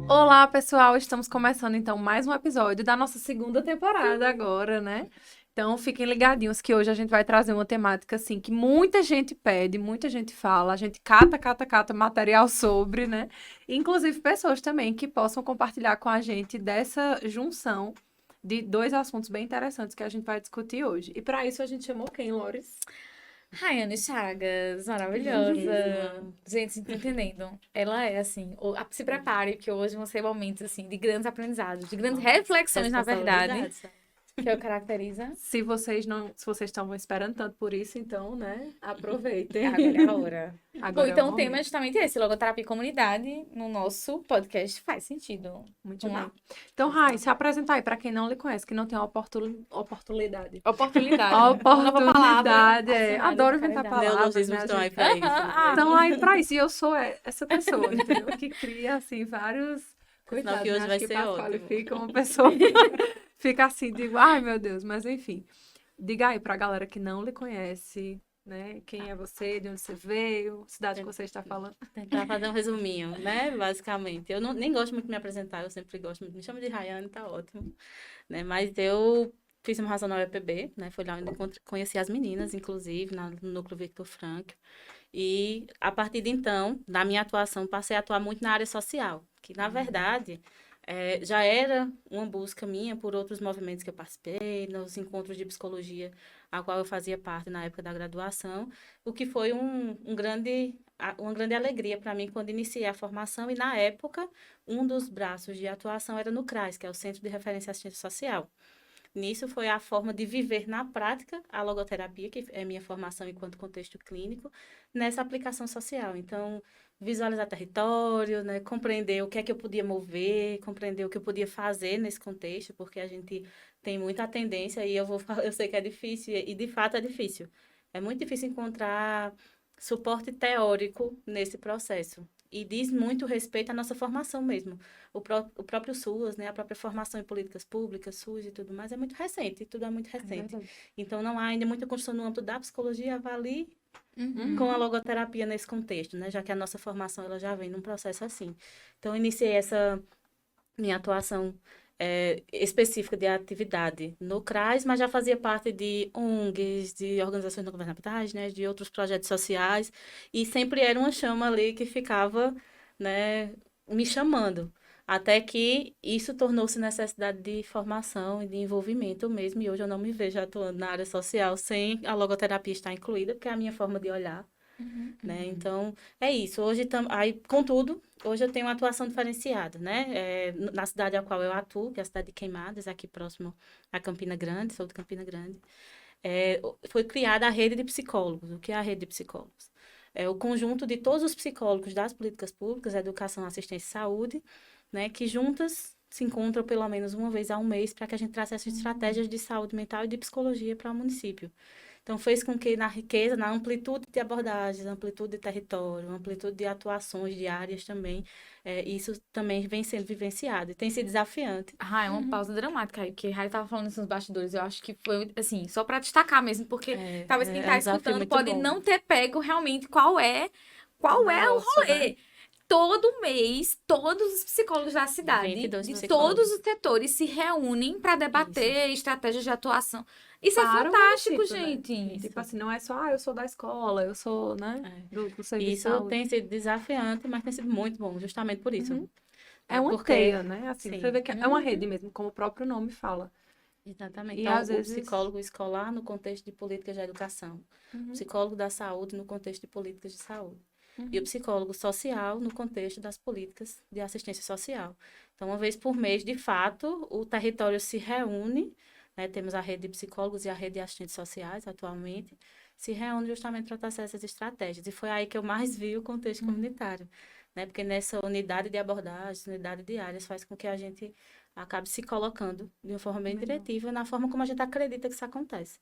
Olá, pessoal! Estamos começando então mais um episódio da nossa segunda temporada agora, né? Então fiquem ligadinhos que hoje a gente vai trazer uma temática assim que muita gente pede, muita gente fala, a gente cata material sobre, né? Inclusive pessoas também que possam compartilhar com a gente dessa junção de dois assuntos bem interessantes que a gente vai discutir hoje. E para isso a gente chamou quem, Lores? Raiane Chagas, maravilhosa. Gente, vocês estão entendendo? Ela é assim, se prepare, que hoje vão ser momentos assim de grandes aprendizados, de grandes reflexões, na verdade, Responsabilidade, sabe? que é o que caracteriza. Se vocês estavam esperando tanto por isso, então, né? Aproveitem. Agora é a hora. Bom, Agora é o então o tema é momento. justamente esse, logoterapia e comunidade, no nosso podcast faz sentido. Muito Vamos bem. lá. Então, Rai, se apresentar aí para quem não lhe conhece, que não tem oportunidade. Oportunidade. Uma nova palavra. Oportunidade, Adicionada adoro de inventar caridade. palavras, Neologismos né? estão aí pra isso. Aham, Então, aí para isso, e eu sou essa pessoa, entendeu? Que cria, assim, vários... Sinal Coitado, que né? hoje Acho vai que ser Pascoal ótimo. fica uma pessoa... Fica assim, digo, ai, meu Deus, mas enfim. Diga aí pra galera que não lhe conhece, né? Quem é você, de onde você veio, cidade que você está falando. Tentar fazer um resuminho, né? Basicamente. Eu nem gosto muito de me apresentar, eu sempre gosto muito. Me chamo de Rayane, tá ótimo. Né? Mas eu fiz uma ração na UEPB, né? Foi lá onde conheci as meninas, inclusive, no Núcleo Victor Frankl. E a partir de então, na minha atuação, passei a atuar muito na área social, que na verdade já era uma busca minha por outros movimentos que eu participei, nos encontros de psicologia, a qual eu fazia parte na época da graduação, o que foi uma grande alegria para mim quando iniciei a formação. E na época, um dos braços de atuação era no CRAS, que é o Centro de Referência e Assistência Social. Nisso foi a forma de viver na prática a logoterapia, que é minha formação enquanto contexto clínico, nessa aplicação social. Então, visualizar território, né, compreender o que é que eu podia mover, compreender o que eu podia fazer nesse contexto, porque a gente tem muita tendência, e eu sei que é difícil, e de fato é difícil. É muito difícil encontrar suporte teórico nesse processo. E diz muito respeito à nossa formação mesmo. O próprio SUAS, né, a própria formação em políticas públicas, SUS e tudo mais, é muito recente, tudo é muito recente. Então, não há ainda muita construção no âmbito da psicologia, avalie com a logoterapia nesse contexto, né, já que a nossa formação ela já vem num processo assim. Então, iniciei essa minha atuação específica de atividade no CRAS, mas já fazia parte de ONGs, de organizações não governamentais, né, de outros projetos sociais, e sempre era uma chama ali que ficava, né, me chamando. Até que isso tornou-se necessidade de formação e de envolvimento mesmo, e hoje eu não me vejo atuando na área social sem a logoterapia estar incluída, porque é a minha forma de olhar, né? Então, é isso. Aí, contudo, hoje eu tenho uma atuação diferenciada, né? Na cidade a qual eu atuo, que é a cidade de Queimadas, aqui próximo a Campina Grande, sou de Campina Grande. Foi criada a rede de psicólogos. O que é a rede de psicólogos? É o conjunto de todos os psicólogos das políticas públicas, educação, assistência e saúde, né? Que juntas se encontram pelo menos uma vez ao mês para que a gente trace essas estratégias de saúde mental e de psicologia para o município. Então, fez com que, na riqueza, na amplitude de abordagens, amplitude de território, amplitude de atuações diárias também, isso também vem sendo vivenciado e tem sido desafiante. Ah, é uma pausa dramática aí, porque Rai tava falando isso nos bastidores. Eu acho que foi, assim, só pra destacar mesmo, porque talvez quem É tá um desafio escutando muito pode bom. não ter pego realmente qual é o Negócio, rolê. né? Todo mês, todos os psicólogos da cidade, 22 de psicólogos. todos os setores, se reúnem para debater estratégias de atuação. Isso é Para o fantástico, município, né? gente. Tipo assim, não é só, eu sou da escola, eu sou, né, do E serviço de isso saúde. tem sido desafiante, mas tem sido muito bom, justamente por isso. Uhum. É uma Porque, teia, né? Assim, você sim, vê que é uma rede mesmo, como o próprio nome fala. exatamente. E Então, às o vezes. psicólogo escolar no contexto de políticas de educação, o Uhum, psicólogo da saúde no contexto de políticas de saúde, e o uhum. psicólogo social no contexto das políticas de assistência social. Então, uma vez por mês, de fato, o território se reúne, né? Temos a rede de psicólogos e a rede de assistentes sociais atualmente, se reúne justamente para traçar essas estratégias. E foi aí que eu mais vi o contexto comunitário, né? Porque nessa unidade de abordagens, unidade de áreas, faz com que a gente acabe se colocando de uma forma bem Legal. diretiva na forma como a gente acredita que isso acontece,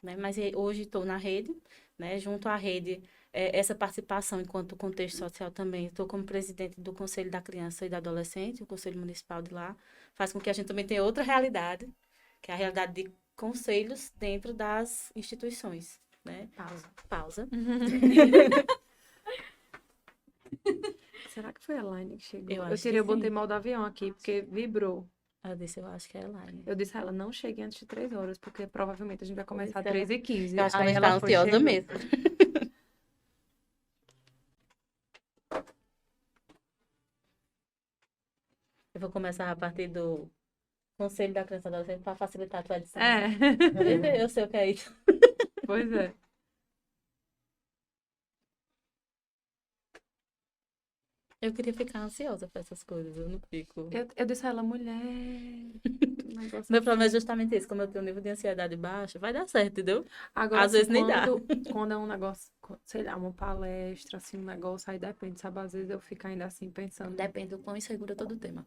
né? Mas hoje estou na rede, né? Junto à rede, essa participação enquanto contexto social também. Estou como presidente do Conselho da Criança e do Adolescente, o Conselho Municipal de lá. Faz com que a gente também tenha outra realidade, que é a realidade de conselhos dentro das instituições, né? Pausa. Pausa. Será que foi a Elaine que chegou? Eu Eu acho tirei, que eu botei sim. modo avião aqui, porque vibrou. Eu disse, eu acho que é Elaine. Eu disse a ela, não chegue antes de 3 horas, porque provavelmente a gente vai começar às Pois é. 3h15. Eu acho que Aí ela está foi, ansiosa chegou. mesmo. Eu vou começar a partir do Conselho da Criança e Adolescente para facilitar a tua edição. É, Eu sei o que é isso. pois é. Eu queria ficar ansiosa para essas coisas, eu não fico. Eu disse a ela, mulher, um negócio Meu problema é assim. justamente esse, como eu tenho um nível de ansiedade baixo, vai dar certo, entendeu? Agora, Às assim, vezes nem dá. quando é um negócio, sei lá, uma palestra, assim, um negócio, aí depende, sabe? Às vezes eu fico ainda assim pensando. Depende do quão inseguro é todo o tema.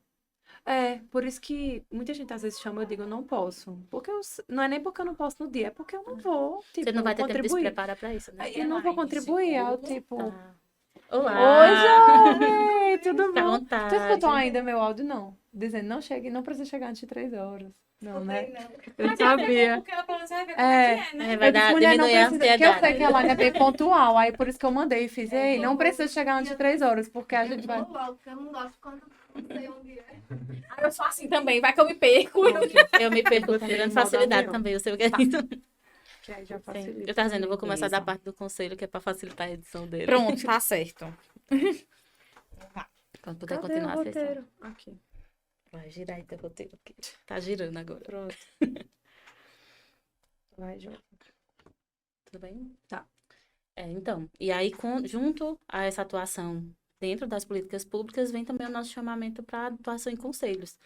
É, por isso que muita gente às vezes chama, eu digo, eu não posso. Porque não é nem porque eu não posso no dia, é porque eu não vou, tipo, Você não vai ter tempo de se contribuir. preparar para isso, né? Eu não vou contribuir, é o tipo... Tá. Oi, Olá! Jovem, tudo Fica à bom? vontade. Tu escutou ainda meu áudio? Não. Dizendo, não chegue, não precisa chegar antes de 3 horas. Não, né? Eu sabia. Porque ela pelo menos vai ver como É. é que é, né? É, vai Eu disse, dar, mulher, não diminuir a precisa, que eu sei ansiedade. que ela é bem pontual, aí por isso que eu mandei e fiz, ei, não precisa chegar antes de 3 horas, porque a gente vai... Eu não gosto quando não sei onde é. Aí eu sou assim também, vai que eu me perco. Eu me perco com Você grande em modo facilidade avião. também, eu sei o que é isso. Que aí já Sim. facilita. Eu tava dizendo, eu vou começar da Beleza. parte do conselho, que é para facilitar a edição dele. Pronto, tá certo. Quando puder Cadê continuar o a sessão. roteiro? Aqui. Vai girar aí teu roteiro, porque tá girando agora. Pronto. Vai, João. Tudo bem? Tá. Então, e aí, junto a essa atuação dentro das políticas públicas, vem também o nosso chamamento para atuação em conselhos,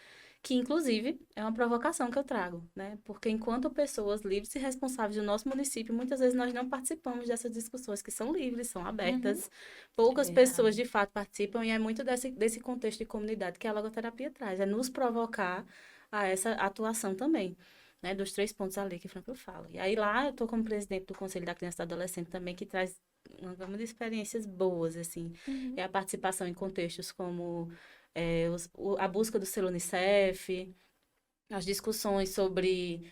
que, inclusive, é uma provocação que eu trago, né? Porque enquanto pessoas livres e responsáveis do nosso município, muitas vezes nós não participamos dessas discussões que são livres, são abertas. Poucas É verdade. pessoas, de fato, participam, e é muito desse contexto de comunidade que a logoterapia traz, é nos provocar a essa atuação também. Né, dos 3 pontos ali que Franco fala. E aí lá eu estou como presidente do Conselho da Criança e do Adolescente também, que traz uma gama de experiências boas, assim. É a participação em contextos como a busca do selo Unicef, as discussões sobre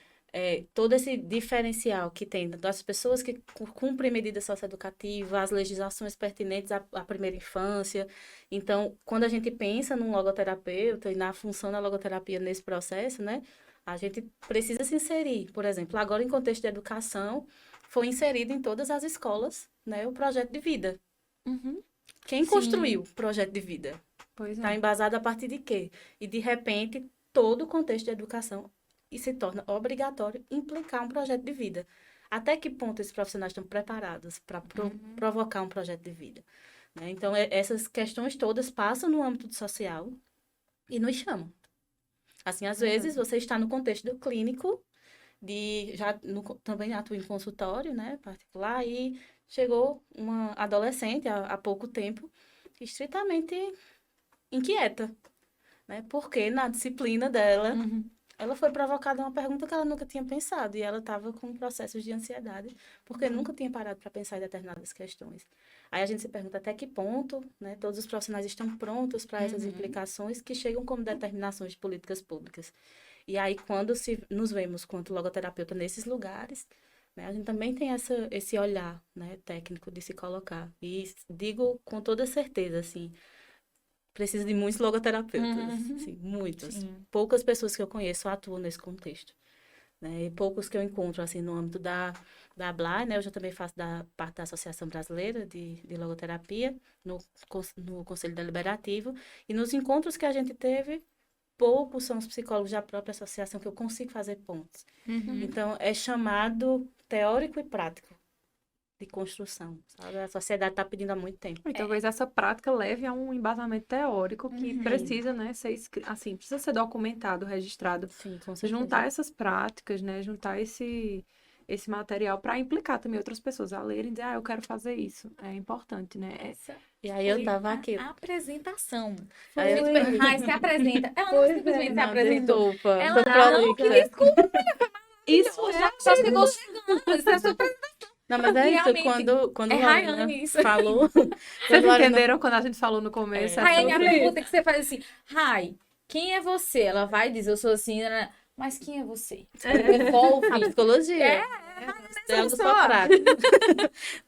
todo esse diferencial que tem das pessoas que cumprem medida socioeducativa, as legislações pertinentes à primeira infância. Então, quando a gente pensa num logoterapeuta e na função da logoterapia nesse processo, né, a gente precisa se inserir. Por exemplo, agora em contexto de educação, foi inserido em todas as escolas, né, o projeto de vida. Uhum. Quem Sim. construiu o projeto de vida? Pois Está é. embasado a partir de quê? E, de repente, todo o contexto de educação e se torna obrigatório implicar um projeto de vida. Até que ponto esses profissionais estão preparados para provocar um projeto de vida? Né? Então, essas questões todas passam no âmbito social e nos chamam. Assim, às vezes, você está no contexto do clínico, também atua em consultório, né, particular, e chegou uma adolescente há pouco tempo, estritamente inquieta, né, porque na disciplina dela, ela foi provocada uma pergunta que ela nunca tinha pensado, e ela estava com processos de ansiedade, porque nunca tinha parado para pensar em determinadas questões. Aí a gente se pergunta até que ponto, né, todos os profissionais estão prontos para essas implicações que chegam como determinações de políticas públicas. E aí, quando nos vemos quanto logoterapeuta nesses lugares, né, a gente também tem esse olhar, né, técnico de se colocar. E digo com toda certeza, assim, precisa de muitos logoterapeutas, assim, muitos. Sim. Poucas pessoas que eu conheço atuam nesse contexto. Né, e poucos que eu encontro, assim, no âmbito da ABLAI, né, eu já também faço parte da Associação Brasileira de Logoterapia, no Conselho Deliberativo, e nos encontros que a gente teve, poucos são os psicólogos da própria associação que eu consigo fazer pontos. Então, é chamado teórico e prático de construção, sabe? A sociedade está pedindo há muito tempo. E talvez essa prática leve a um embasamento teórico que precisa, né, ser assim, precisa ser documentado, registrado. Sim, com certeza. Juntar essas práticas, né, juntar esse material para implicar também outras pessoas a lerem e dizer, eu quero fazer isso. É importante, né? E aí eu Foi tava aqui. a apresentação. Aí eu- Ai, se apresenta. Ela não Pois simplesmente se Não, apresentou. desculpa. Ela Tô não, que prolixa. desculpa. Isso Já chegou chegando. Isso é super... Não, mas é isso, Realmente, quando é Lorena Rayane isso. falou... Vocês quando Lorena- entenderam quando a gente falou no começo? É. Rayane, a sobre isso. pergunta que você faz assim, Rai, quem é você? Ela vai dizer, eu sou assim, mas quem é você? A Envolve. psicologia. É algo Solução. só prático.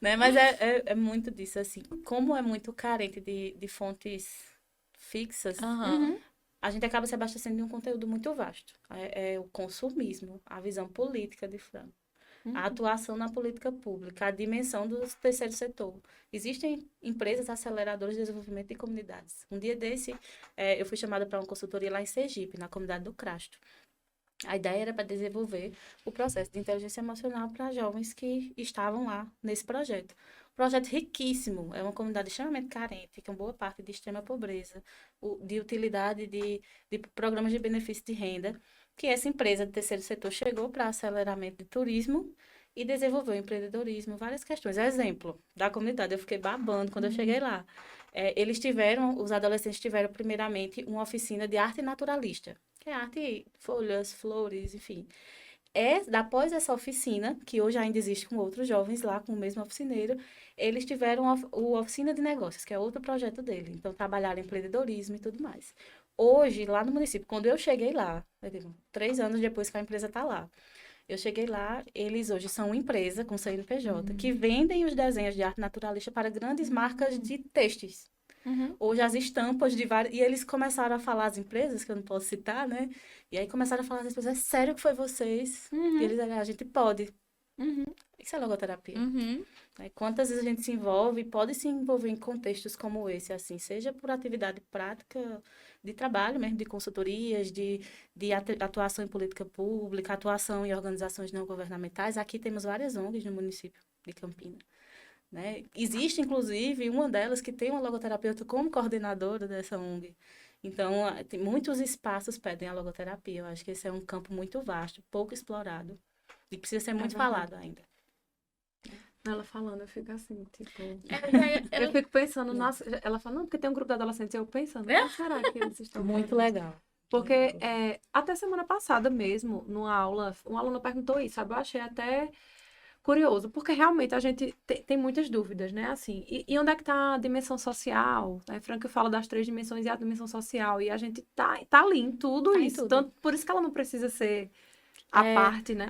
Né? Mas é muito disso, assim. Como é muito carente de fontes fixas, Aham. a gente acaba se abastecendo de um conteúdo muito vasto. É o consumismo, a visão política de Fran, a atuação na política pública, a dimensão do terceiro setor. Existem empresas aceleradoras de desenvolvimento de comunidades. Um dia desse, eu fui chamada para uma consultoria lá em Sergipe, na comunidade do Crasto. A ideia era para desenvolver o processo de inteligência emocional para jovens que estavam lá nesse projeto. Projeto riquíssimo, é uma comunidade extremamente carente, com boa parte de extrema pobreza, de utilidade de programas de benefício de renda, que essa empresa do terceiro setor chegou para aceleramento de turismo e desenvolveu empreendedorismo, várias questões. Exemplo da comunidade, eu fiquei babando quando eu cheguei lá. Os adolescentes tiveram primeiramente uma oficina de arte naturalista, que é arte, folhas, flores, enfim. Após essa oficina, que hoje ainda existe com outros jovens lá, com o mesmo oficineiro, eles tiveram a oficina de negócios, que é outro projeto dele. Então, trabalharam empreendedorismo e tudo mais. Hoje, lá no município, quando eu cheguei lá, 3 anos depois que a empresa está lá, eu cheguei lá, eles hoje são uma empresa com CNPJ, que vendem os desenhos de arte naturalista para grandes marcas de têxteis. Hoje as estampas de várias... E eles começaram a falar, as empresas, que eu não posso citar, né? E aí começaram a falar, as empresas, é sério que foi vocês? E eles, a gente pode. Isso é logoterapia. Quantas vezes a gente se envolve e pode se envolver em contextos como esse, assim, seja por atividade prática de trabalho mesmo, de consultorias, de atuação em política pública, atuação em organizações não governamentais. Aqui temos várias ONGs no município de Campina. Né? Existe, inclusive, uma delas que tem uma logoterapeuta como coordenadora dessa ONG. Então, muitos espaços pedem a logoterapia. Eu acho que esse é um campo muito vasto, pouco explorado e precisa ser muito falado ainda. Ela falando, eu fico assim, tipo... Eu fico pensando, nossa... Ela fala, não, porque tem um grupo de adolescentes. Eu pensando, como será que eles estão Muito fazendo? legal. Porque até semana passada mesmo, numa aula, um aluno perguntou isso, sabe? Eu achei até curioso, porque realmente a gente tem muitas dúvidas, né? Assim, e onde é que tá a dimensão social? Né? Franca fala das 3 dimensões e a dimensão social, e a gente tá ali em tudo Tá em isso. tudo. Tanto, por isso que ela não precisa ser a parte, né?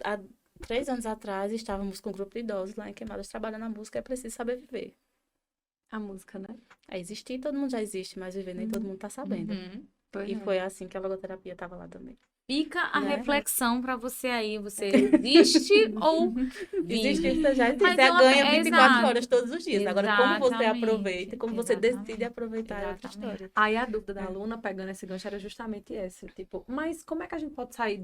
Há 3 anos atrás, estávamos com um grupo de idosos lá em Queimadas trabalhando na música, é preciso saber viver. A música, né? Existir, todo mundo já existe, mas viver nem todo mundo tá sabendo. Pois E é. foi assim que a logoterapia estava lá também. Fica a Né? reflexão pra você aí. Você existe ou vive? Existe, você já existe. Mas Você é uma- ganha 24 exato. horas todos os dias. Agora, como você Exatamente, aproveita, como você decide exatamente, aproveitar é outra exatamente. história. Aí a dúvida da aluna, pegando esse gancho, era justamente essa, tipo, mas como é que a gente pode sair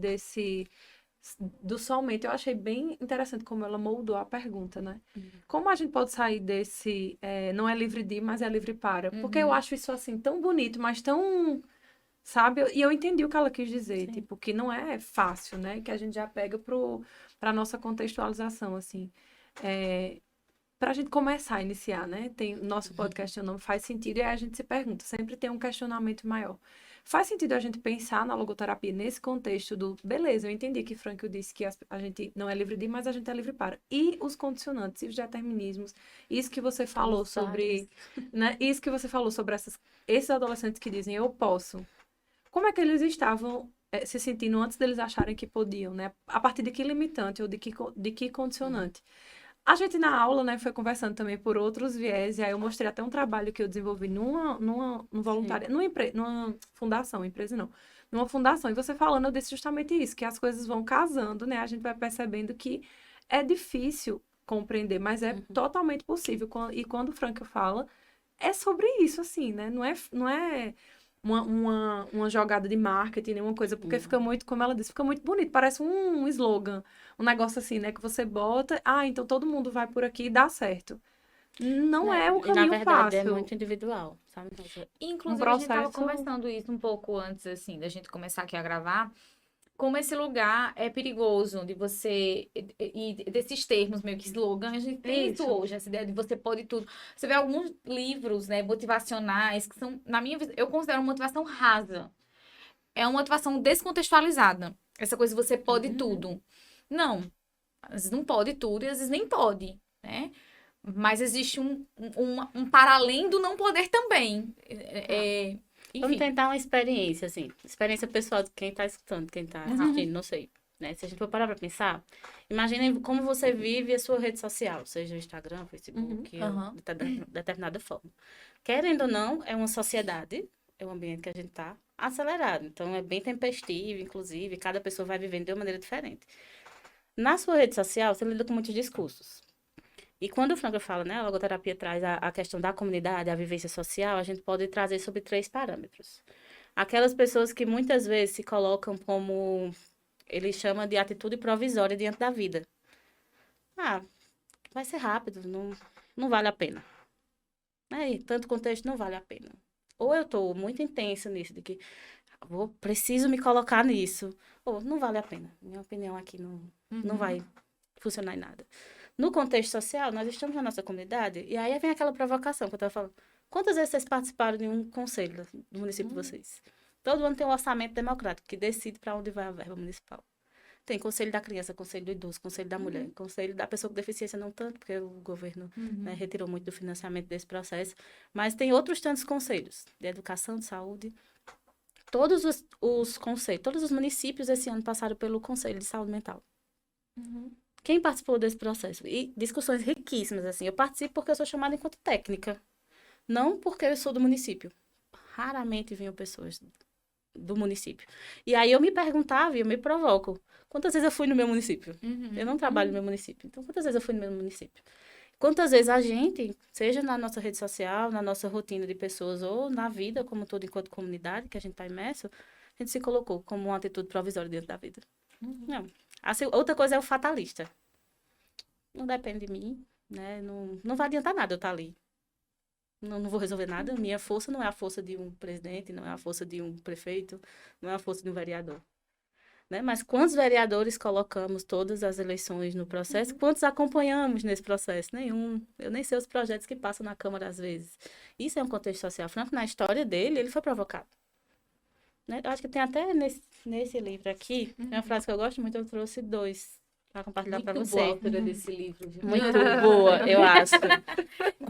do somente? Eu achei bem interessante como ela moldou a pergunta, né? Como a gente pode sair desse, não é livre de, mas é livre para? Porque eu acho isso, assim, tão bonito, mas tão, sabe? E eu entendi o que ela quis dizer, Sim. tipo, que não é fácil, né? Que a gente já pega pra nossa contextualização, assim. Pra gente começar a iniciar, né? Tem o nosso podcast, o nome Faz Sentido, e aí a gente se pergunta, sempre tem um questionamento maior. Faz sentido a gente pensar na logoterapia nesse contexto do, beleza, eu entendi que Frankl disse que a gente não é livre de, mas a gente é livre para. E os condicionantes e os determinismos, isso que você falou sobre, né? Isso que você falou sobre esses adolescentes que dizem eu posso. Como é que eles estavam se sentindo antes deles acharem que podiam, né? A partir de que limitante ou de que condicionante? A gente na aula, né, foi conversando também por outros viés, e aí eu mostrei até um trabalho que eu desenvolvi num voluntário, numa fundação, empresa não, numa fundação, e você falando, eu disse justamente isso, que as coisas vão casando, né, a gente vai percebendo que é difícil compreender, mas é totalmente possível, e quando o Frankl fala, é sobre isso, assim, né, não é uma jogada de marketing, nenhuma coisa, porque fica muito, como ela disse, fica muito bonito, parece um slogan, um negócio assim, né, que você bota, então todo mundo vai por aqui e dá certo. Não é um E, na caminho verdade, fácil. é muito individual, sabe? Inclusive, a gente tava processo- conversando isso um pouco antes, assim, da gente começar aqui a gravar. Como esse lugar é perigoso de você... E desses termos meio que slogan, a gente tem isso hoje, essa ideia de você pode tudo. Você vê alguns livros, né, motivacionais, que são, na minha visão, eu considero uma motivação rasa. É uma motivação descontextualizada. Essa coisa de você pode tudo. Não. Às vezes não pode tudo e às vezes nem pode, né? Mas existe um para além do não poder também. Vamos Enfim. tentar uma experiência, assim. Experiência pessoal de quem tá escutando, quem tá assistindo, não sei. né? Se a gente for parar para pensar, imagine como você vive a sua rede social, seja o Instagram, Facebook, ou de determinada forma. Querendo ou não, é uma sociedade, é um ambiente que a gente está acelerado. Então, é bem tempestivo, inclusive, cada pessoa vai vivendo de uma maneira diferente. Na sua rede social, você lida com muitos discursos. E quando o Franca fala, né, a logoterapia traz a questão da comunidade, a vivência social, a gente pode trazer sobre 3 parâmetros. Aquelas pessoas que muitas vezes se colocam como, ele chama de atitude provisória diante da vida. Ah, vai ser rápido, não vale a pena. Aí, tanto contexto não vale a pena. Ou eu estou muito intensa nisso, de que preciso me colocar nisso, ou não vale a pena. Minha opinião aqui não vai funcionar em nada. No contexto social, nós estamos na nossa comunidade, e aí vem aquela provocação que eu estava falando. Quantas vezes vocês participaram de um conselho do município de vocês? Todo ano tem um orçamento democrático que decide para onde vai a verba municipal. Tem conselho da criança, conselho do idoso, conselho da mulher, conselho da pessoa com deficiência não tanto, porque o governo né, retirou muito do financiamento desse processo. Mas tem outros tantos conselhos, de educação, de saúde. Todos os conselhos, todos os municípios esse ano passaram pelo Conselho de Saúde Mental. Quem participou desse processo? E discussões riquíssimas, assim. Eu participo porque eu sou chamada enquanto técnica, não porque eu sou do município. Raramente vinham pessoas do município. E aí eu me perguntava e eu me provoco. Quantas vezes eu fui no meu município? Eu não trabalho no meu município. Então, quantas vezes eu fui no meu município? Quantas vezes a gente, seja na nossa rede social, na nossa rotina de pessoas ou na vida como todo enquanto comunidade que a gente está imerso, a gente se colocou como uma atitude provisória dentro da vida. Não. Outra coisa é o fatalista. Não depende de mim, né? Não vai adiantar nada eu estar ali. Não vou resolver nada. Minha força não é a força de um presidente, não é a força de um prefeito, não é a força de um vereador. Né? Mas quantos vereadores colocamos todas as eleições no processo? Quantos acompanhamos nesse processo? Nenhum. Eu nem sei os projetos que passam na Câmara às vezes. Isso é um contexto social. Franco, na história dele, ele foi provocado. Né? Eu acho que tem até nesse livro aqui, é uma frase que eu gosto muito, eu trouxe 2 para compartilhar para você. Muito boa a autora desse livro. Viu? Muito boa, eu acho.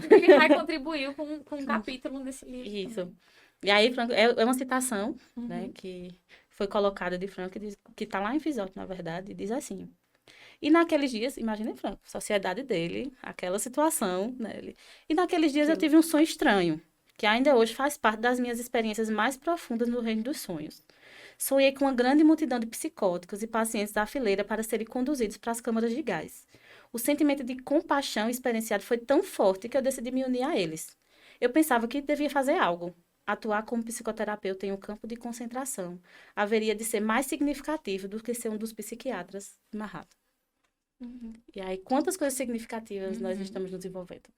Ele vai contribuir com um capítulo desse livro. Isso. Também. E aí, Franco, é uma citação, né, que foi colocada de Franco, que está lá em Fiesole, na verdade, e diz assim: e naqueles dias, imagina Franco, sociedade dele, aquela situação, né, e naqueles dias eu tive um sonho estranho, que ainda hoje faz parte das minhas experiências mais profundas no reino dos sonhos. Sonhei com uma grande multidão de psicóticos e pacientes da fileira para serem conduzidos para as câmaras de gás. O sentimento de compaixão experienciado foi tão forte que eu decidi me unir a eles. Eu pensava que devia fazer algo. Atuar como psicoterapeuta em um campo de concentração haveria de ser mais significativo do que ser um dos psiquiatras de Manhattan. E aí, quantas coisas significativas nós estamos nos envolvendo?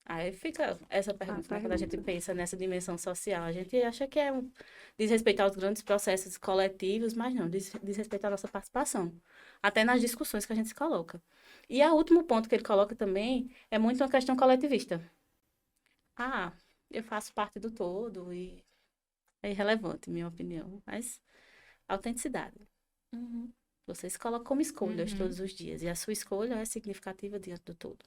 Aí fica essa pergunta, né? Quando a gente pensa nessa dimensão social. A gente acha que diz respeito aos grandes processos coletivos, mas não, diz respeito à nossa participação. Até nas discussões que a gente se coloca. E o último ponto que ele coloca também é muito uma questão coletivista. Eu faço parte do todo e é irrelevante, minha opinião. Mas autenticidade. Você se coloca como escolhas todos os dias. E a sua escolha é significativa diante do todo.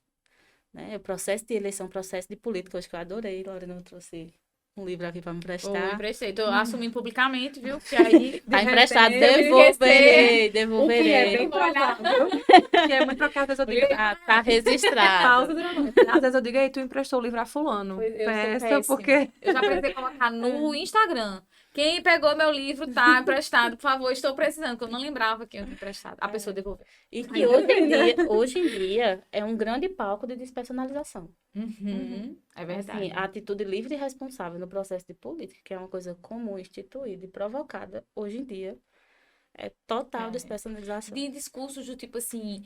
Né? O processo de eleição, o processo de política, acho que eu adorei. Lorena, eu trouxe um livro aqui para me emprestar. Eu emprestei, tô assumindo publicamente, viu? Porque aí, tá emprestado, devolverei. Que é bem provável. Que é muito provável, às vezes eu digo, tá registrado. Às vezes eu digo, ei, tu emprestou o livro a fulano. Peça, porque... Eu já precisei colocar no Instagram. Quem pegou meu livro tá emprestado, por favor, estou precisando, porque eu não lembrava que eu tinha emprestado. A pessoa devolveu. E que hoje em dia é um grande palco de despersonalização. É verdade. Assim, a atitude livre e responsável no processo de política, que é uma coisa comum, instituída e provocada hoje em dia, é total despersonalização. De discursos do tipo assim,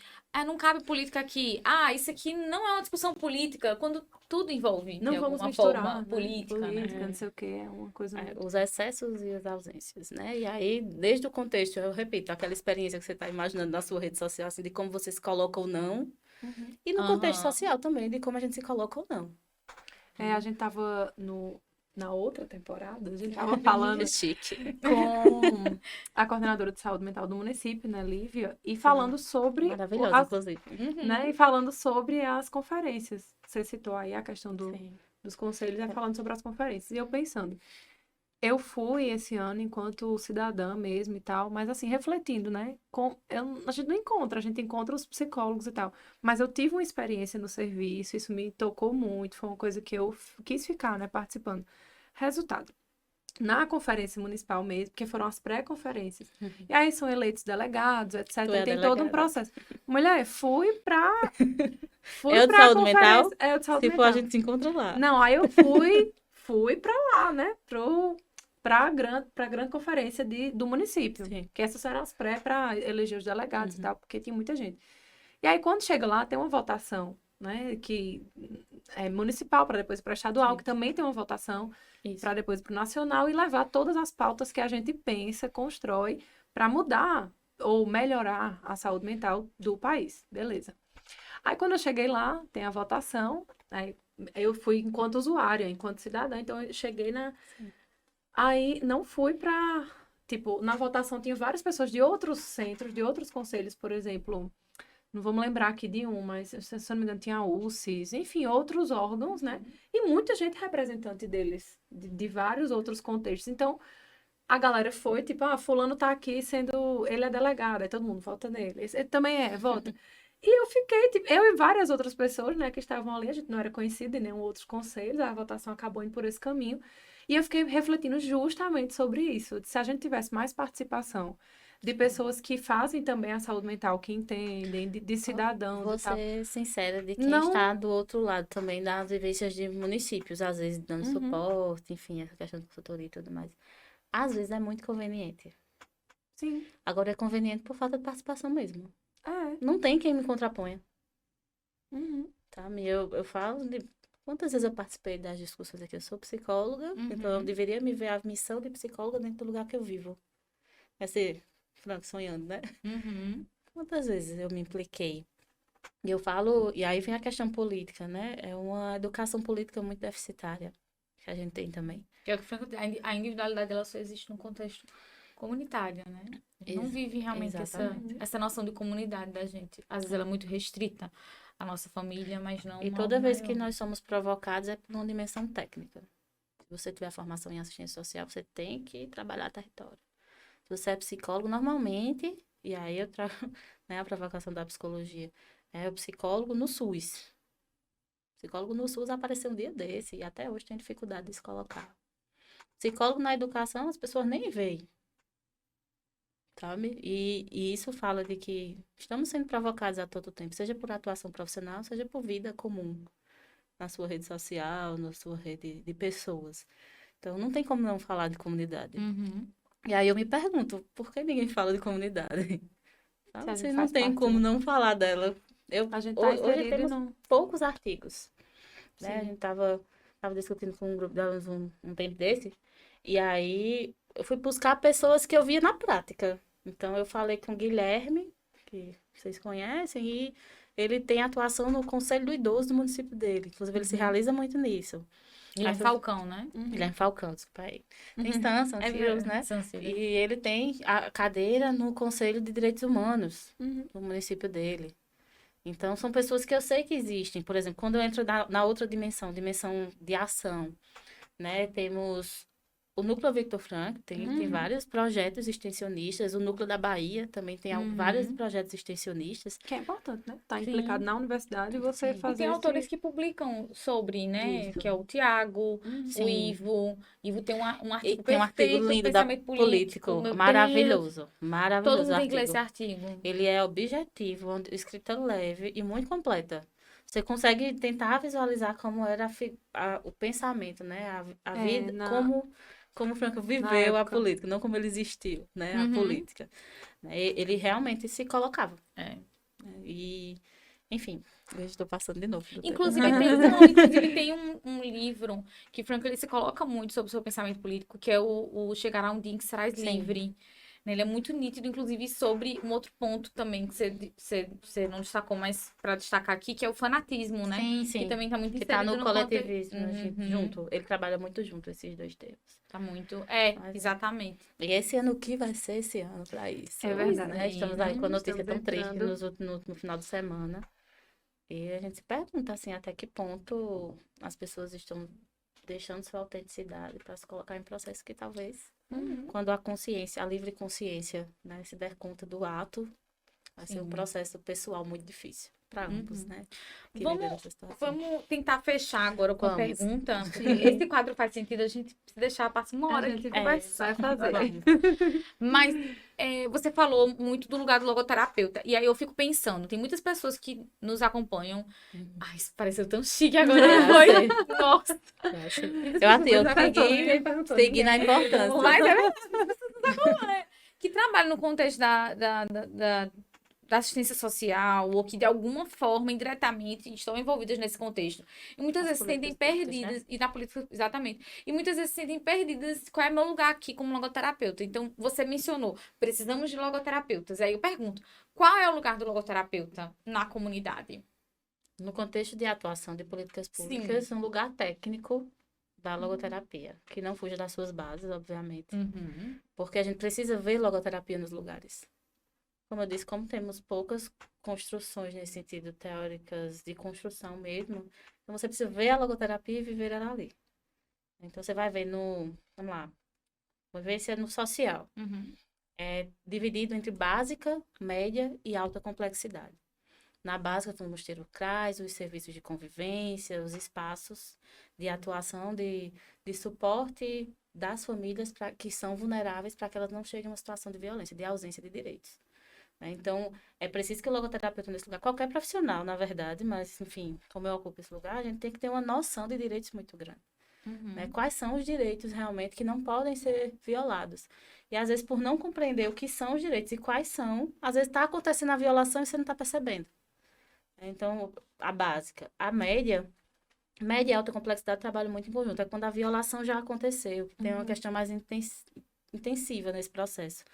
não cabe política aqui. Isso aqui não é uma discussão política, quando tudo envolve não de vamos alguma misturar, forma né? política, né? Não sei o que, é uma coisa... Os excessos e as ausências, né? E aí, desde o contexto, eu repito, aquela experiência que você está imaginando na sua rede social, assim, de como você se coloca ou não, e no contexto social também, de como a gente se coloca ou não. A gente tava na outra temporada, a gente tava falando chique. com a coordenadora de saúde mental do município, né, Lívia, e falando sobre... Maravilhosa, inclusive. Né, e falando sobre as conferências. Você citou aí a questão dos conselhos, falando sobre as conferências. E eu pensando, eu fui esse ano enquanto cidadã mesmo e tal, mas assim, refletindo, né? A gente não encontra, a gente encontra os psicólogos e tal. Mas eu tive uma experiência no serviço, isso me tocou muito, foi uma coisa que eu quis ficar, né, participando. Resultado. Na conferência municipal mesmo, porque foram as pré-conferências. E aí são eleitos delegados, etc. Tu é E tem todo um delegada. processo. Mulher, fui É o de pra saúde mental? conferência. É o de saúde Se for, a mental. gente se encontra lá. Não, aí eu fui pra lá, né? Pra grande conferência do município. Sim. Que essas eram as pré para eleger os delegados e Uhum. tal, porque tinha muita gente. E aí, quando chega lá, tem uma votação, né? Que é municipal, para depois ir para estadual, Sim. que também tem uma votação, Isso. para depois para o nacional, e levar todas as pautas que a gente pensa, constrói, para mudar ou melhorar a saúde mental do país. Beleza. Aí, quando eu cheguei lá, tem a votação, aí eu fui enquanto usuária, enquanto cidadã, então eu cheguei na. Aí não fui pra. Tipo, na votação tinha várias pessoas de outros centros, de outros conselhos, por exemplo. Não vou me lembrar aqui de um, mas se eu não me engano tinha a UCES, enfim, outros órgãos, né? E muita gente representante deles, de vários outros contextos. Então, a galera foi, tipo, fulano tá aqui sendo. Ele é delegado, aí todo mundo vota nele. Ele também é, vota. E eu fiquei, tipo, eu e várias outras pessoas, né, que estavam ali, a gente não era conhecida em nenhum outros conselhos, a votação acabou indo por esse caminho. E eu fiquei refletindo justamente sobre isso. Se a gente tivesse mais participação de pessoas que fazem também a saúde mental, que entendem, de cidadãos Vou e tal. ser sincera de quem Não. está do outro lado também das vivências de municípios, às vezes dando Uhum. suporte, enfim, essa questão de consultoria e tudo mais. Às vezes é muito conveniente. Sim. Agora é conveniente por falta de participação mesmo. É. Não tem quem me contraponha, Uhum. tá? Eu falo de quantas vezes eu participei das discussões aqui. Eu sou psicóloga, então eu deveria me ver a missão de psicóloga dentro do lugar que eu vivo. Vai ser franco sonhando, né? Uhum. Quantas vezes eu me impliquei? E eu falo, e aí vem a questão política, né? É uma educação política muito deficitária que a gente tem também. Que é o que Franco, a individualidade dela só existe no contexto comunitário, né? A gente não vive realmente Exatamente. essa noção de comunidade da gente. Às vezes ela é muito restrita à nossa família, mas não E uma toda algo vez que maior. nós somos provocados é por uma dimensão técnica. Se você tiver formação em assistência social, você tem que trabalhar território. Se você é psicólogo, normalmente, e aí eu trago né, a provocação da psicologia, é o psicólogo no SUS. O psicólogo no SUS apareceu um dia desse e até hoje tem dificuldade de se colocar. Psicólogo na educação, as pessoas nem veem, sabe? E isso fala de que estamos sendo provocados a todo tempo, seja por atuação profissional, seja por vida comum, na sua rede social, na sua rede de pessoas. Então, não tem como não falar de comunidade. Uhum. E aí eu me pergunto, por que ninguém fala de comunidade? Se a Sabe? gente Você não faz tem parte, como né? não falar dela. A gente tá Hoje inserido e temos não. poucos artigos, né? A Sim. gente tava discutindo com um grupo de alunos um tempo desse, e aí eu fui buscar pessoas que eu via na prática. Então eu falei com o Guilherme, que vocês conhecem, e ele tem atuação no Conselho do Idoso do município dele. Inclusive, ele se realiza muito nisso. Guilherme foi- Falcão, né? Guilherme Falcão, desculpa aí. Tem Stan Seals, né? São Cílio. E ele tem a cadeira no Conselho de Direitos Humanos Uhum. do município dele. Então, são pessoas que eu sei que existem. Por exemplo, quando eu entro na outra dimensão de ação, né? Temos o Núcleo Victor Frank, tem vários projetos extensionistas. O Núcleo da Bahia também tem vários projetos extensionistas. Que é importante, né? Tá Sim. implicado na universidade e você Sim. E fazer tem autores esse... que publicam sobre, né? Isso. Que é o Tiago, o Sim. Ivo. Ivo tem um E artigo tem um artigo perfeito sobre lindo da pensamento político, Meu maravilhoso. Deus. Maravilhoso Todo mundo o tem que ler artigo. esse artigo. Ele é objetivo, escrita leve e muito completa. Você consegue tentar visualizar como era o pensamento, né? A vida, como o Franco viveu a época. política, não como ele existiu, né? A política. Ele realmente se colocava. É. E, enfim, eu estou passando de novo. do tempo. Inclusive tem um livro que Franco ele se coloca muito sobre o seu pensamento político, que é o Chegará um Dia em que Serás Sim. Livre. Né? Ele é muito nítido, inclusive, sobre um outro ponto também que você não destacou, mas para destacar aqui, que é o fanatismo, né? Sim, sim. Que também tá muito Que tá inserido no coletivismo, junto. Ele trabalha muito junto, esses dois termos. Tá muito. Mas- Exatamente. E esse ano, o que vai ser esse ano para isso? É verdade. Né? Estamos aí com a notícia Estamos tão triste entrando. no final de semana. E a gente se pergunta, assim, até que ponto as pessoas estão deixando sua autenticidade para se colocar em processo que talvez, Uhum. quando a consciência, a livre consciência, né, se der conta do ato, vai ser um Sim. processo pessoal muito difícil para ambos, Uhum. né? Que Vamos- viveram essa situação. Vamos tentar fechar agora com a Vamos. pergunta. Esse quadro faz sentido, a gente precisa deixar passar uma hora A aqui gente conversar. vai fazer. Vamos. Mas você falou muito do lugar do logoterapeuta. E aí eu fico pensando, tem muitas pessoas que nos acompanham. Ai, isso pareceu tão chique agora. Ah, Foi. sei. Nossa. Eu segui na importância. Mas é verdade. Que trabalham no contexto da assistência social, ou que de alguma forma, indiretamente, estão envolvidas nesse contexto. E muitas As vezes se sentem políticas públicas, perdidas, e na política, exatamente. E muitas vezes se sentem perdidas, qual é meu lugar aqui como logoterapeuta? Então, você mencionou, precisamos de logoterapeutas. Aí eu pergunto, qual é o lugar do logoterapeuta na comunidade? No contexto de atuação de políticas Sim. públicas, um lugar técnico da logoterapia, que não fuja das suas bases, obviamente. Uhum. Porque a gente precisa ver logoterapia nos lugares. Como eu disse, como temos poucas construções nesse sentido, teóricas de construção mesmo, então você precisa ver a logoterapia e viver ela ali. Então você vai ver vamos lá, vamos ver se é no social. Uhum. É dividido entre básica, média e alta complexidade. Na básica, vamos ter o CRAS, os serviços de convivência, os espaços de atuação, de suporte das famílias que são vulneráveis para que elas não cheguem a uma situação de violência, de ausência de direitos. Então, é preciso que o logoterapeuta nesse lugar, qualquer profissional, na verdade, mas, enfim, como eu ocupo esse lugar, a gente tem que ter uma noção de direitos muito grande. Né? Quais são os direitos realmente que não podem ser violados? E, às vezes, por não compreender o que são os direitos e quais são, às vezes está acontecendo a violação e você não está percebendo. Então, a básica. A média e alta complexidade trabalham muito em conjunto. É quando a violação já aconteceu, que tem uma questão mais intensiva nesse processo.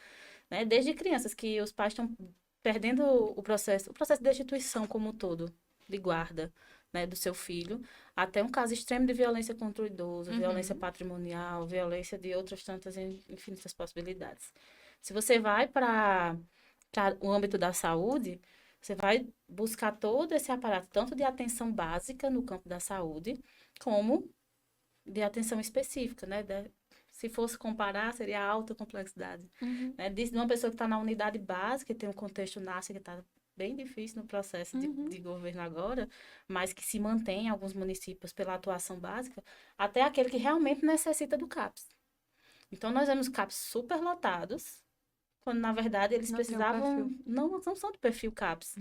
Né? Desde crianças que os pais estão perdendo o processo de destituição como um todo, de guarda, né, do seu filho, até um caso extremo de violência contra o idoso, violência patrimonial, violência de outras tantas infinitas possibilidades. Se você vai para o âmbito da saúde, você vai buscar todo esse aparato, tanto de atenção básica no campo da saúde, como de atenção específica, né? Se fosse comparar, seria a alta complexidade. Né? De uma pessoa que está na unidade básica, que tem um contexto NASC que está bem difícil no processo de governo agora, mas que se mantém em alguns municípios pela atuação básica, até aquele que realmente necessita do CAPS. Então, nós vemos CAPS superlotados, quando, na verdade, eles Não tem um precisavam... perfil. Não são do perfil CAPS.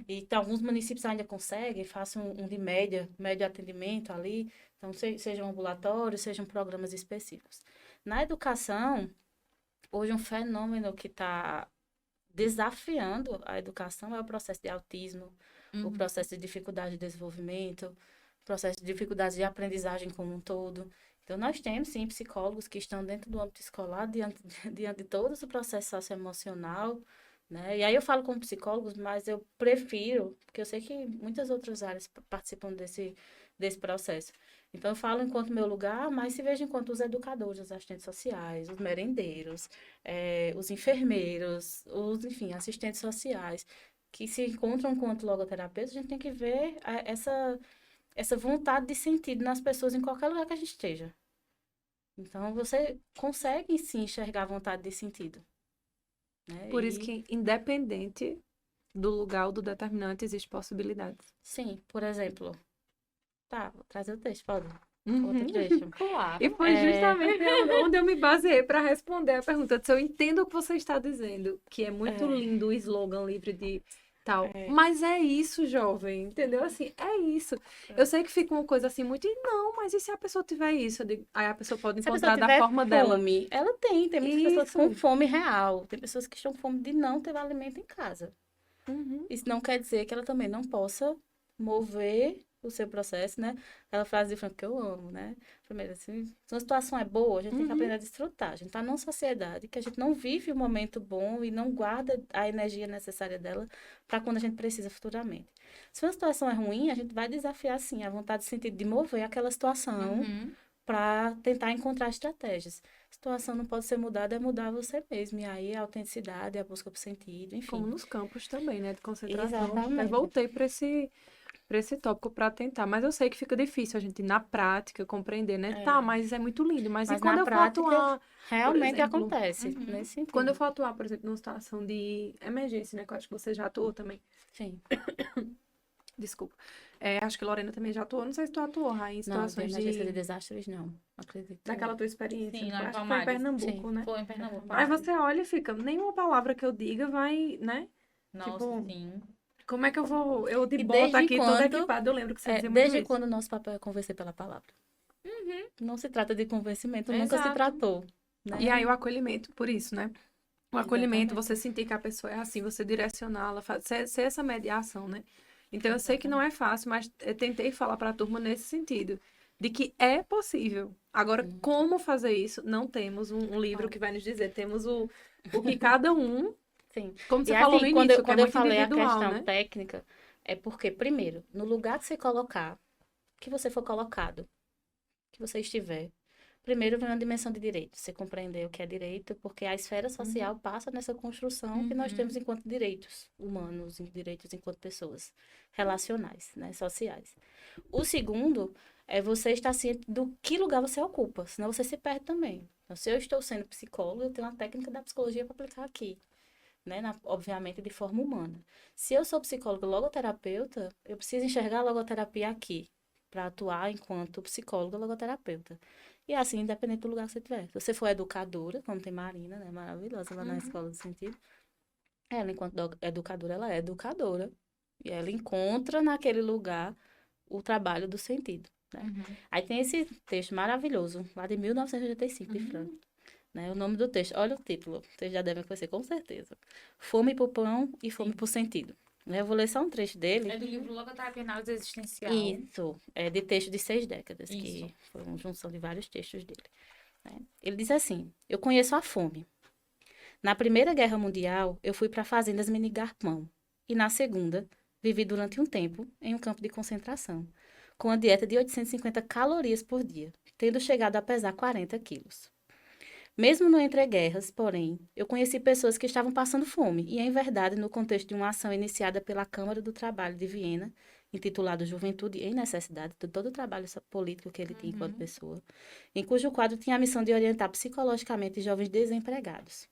E então, alguns municípios ainda conseguem, façam um de médio atendimento ali, então, sejam ambulatórios, sejam programas específicos. Na educação, hoje um fenômeno que está desafiando a educação é o processo de autismo, o processo de dificuldade de desenvolvimento, o processo de dificuldade de aprendizagem como um todo. Então, nós temos, sim, psicólogos que estão dentro do âmbito escolar, diante de todo o processo socioemocional, né? E aí eu falo como psicólogos, mas eu prefiro, porque eu sei que muitas outras áreas participam desse processo. Então, eu falo enquanto meu lugar, mas se vejo enquanto os educadores, os assistentes sociais, os merendeiros, os enfermeiros, enfim, assistentes sociais, que se encontram enquanto logoterapeutas, a gente tem que ver essa vontade de sentido nas pessoas em qualquer lugar que a gente esteja. Então, você consegue, sim, enxergar a vontade de sentido. Né? Por isso que, independente do lugar ou do determinante, existem possibilidades. Sim, por exemplo... Tá, vou trazer o texto, pode? Uhum. Outro trecho. Claro. E foi justamente onde eu me baseei para responder a pergunta. Se eu entendo o que você está dizendo, que é muito lindo o slogan livre de tal. Mas é isso, jovem, entendeu? Assim, é isso. Eu sei que fica uma coisa assim muito, não, mas e se a pessoa tiver isso? Eu digo, aí a pessoa pode Se a encontrar pessoa da tiver forma dela. fome, ela tem muitas pessoas Isso. com fome real. Tem pessoas que estão com fome de não ter alimento em casa. Uhum. Isso não quer dizer que ela também não possa mover o seu processo, né? Aquela frase de Franco que eu amo, né? Primeiro, assim, se uma situação é boa, a gente tem que aprender a desfrutar. A gente tá numa sociedade que a gente não vive o momento bom e não guarda a energia necessária dela para quando a gente precisa futuramente. Se uma situação é ruim, a gente vai desafiar, sim, a vontade de sentido de mover aquela situação para tentar encontrar estratégias. A situação não pode ser mudada, é mudar você mesmo. E aí a autenticidade, a busca por sentido, enfim. Como nos campos também, né? De concentração. Exatamente. Eu voltei para para esse tópico para tentar. Mas eu sei que fica difícil a gente, na prática, compreender, né? Tá, mas é muito lindo. Mas e quando na eu for prática, atuar, realmente exemplo, acontece nesse sentido. quando eu for atuar, por exemplo, numa situação de emergência, né? Que eu acho que você já atuou também. Sim. Desculpa. Acho que Lorena também já atuou. Não sei se tu atuou, Raí, em Não, de situações emergência de desastres, não. Acredito. daquela tua experiência. Sim, Eu lá em acho que foi em Palmares. Pernambuco, Sim. né? Foi em Pernambuco. Aí você olha e fica, nenhuma palavra que eu diga vai, né? Nossa, tipo, sim. Como é que eu vou... Eu de E bota desde aqui, toda quando- equipada. Eu lembro que você dizia muito Desde isso. quando o nosso papel é convencer pela palavra? Não se trata de convencimento, nunca se Exato. tratou. Né? E aí o acolhimento, por isso, né? O acolhimento, Exatamente. você sentir que a pessoa é assim, você direcioná-la, ser essa mediação, né? Então, eu sei que não é fácil, mas eu tentei falar para a turma nesse sentido, de que é possível. Agora, como fazer isso? Não temos um livro que vai nos dizer, temos o que cada um, Sim. como E você falou no assim, início, que é quando eu muito falei a individual, questão né? técnica, é porque, primeiro, no lugar de você colocar, que você for colocado, que você estiver, primeiro vem uma dimensão de direito. Você compreender o que é direito, porque a esfera social passa nessa construção que nós temos enquanto direitos humanos, direitos enquanto pessoas relacionais, né, sociais. O segundo é você estar ciente do que lugar você ocupa, senão você se perde também. Então, se eu estou sendo psicóloga, eu tenho uma técnica da psicologia para aplicar aqui, né, obviamente de forma humana. Se eu sou psicóloga logoterapeuta, eu preciso enxergar a logoterapia aqui, para atuar enquanto psicóloga logoterapeuta. E assim, independente do lugar que você estiver. Se você for educadora, como tem Marina, né, maravilhosa lá na escola do sentido, ela, enquanto educadora, ela é educadora. E ela encontra naquele lugar o trabalho do sentido. Né? Aí tem esse texto maravilhoso, lá de 1985, de Franco. Né? O nome do texto, olha o título, vocês já devem conhecer com certeza. Fome por pão e fome por sentido. Eu vou ler só um trecho dele. É do livro Logoterapia Análise Existencial. Isso, é de texto de 6 décadas, Isso. que foi uma junção de vários textos dele. Né? Ele diz assim, eu conheço a fome. Na Primeira Guerra Mundial, eu fui para fazendas minigar pão. E na Segunda, vivi durante um tempo em um campo de concentração, com a dieta de 850 calorias por dia, tendo chegado a pesar 40 quilos. Mesmo no entreguerras, porém, eu conheci pessoas que estavam passando fome, e em verdade, no contexto de uma ação iniciada pela Câmara do Trabalho de Viena, intitulado Juventude em Necessidade, de todo o trabalho político que ele tinha enquanto pessoa, em cujo quadro tinha a missão de orientar psicologicamente jovens desempregados.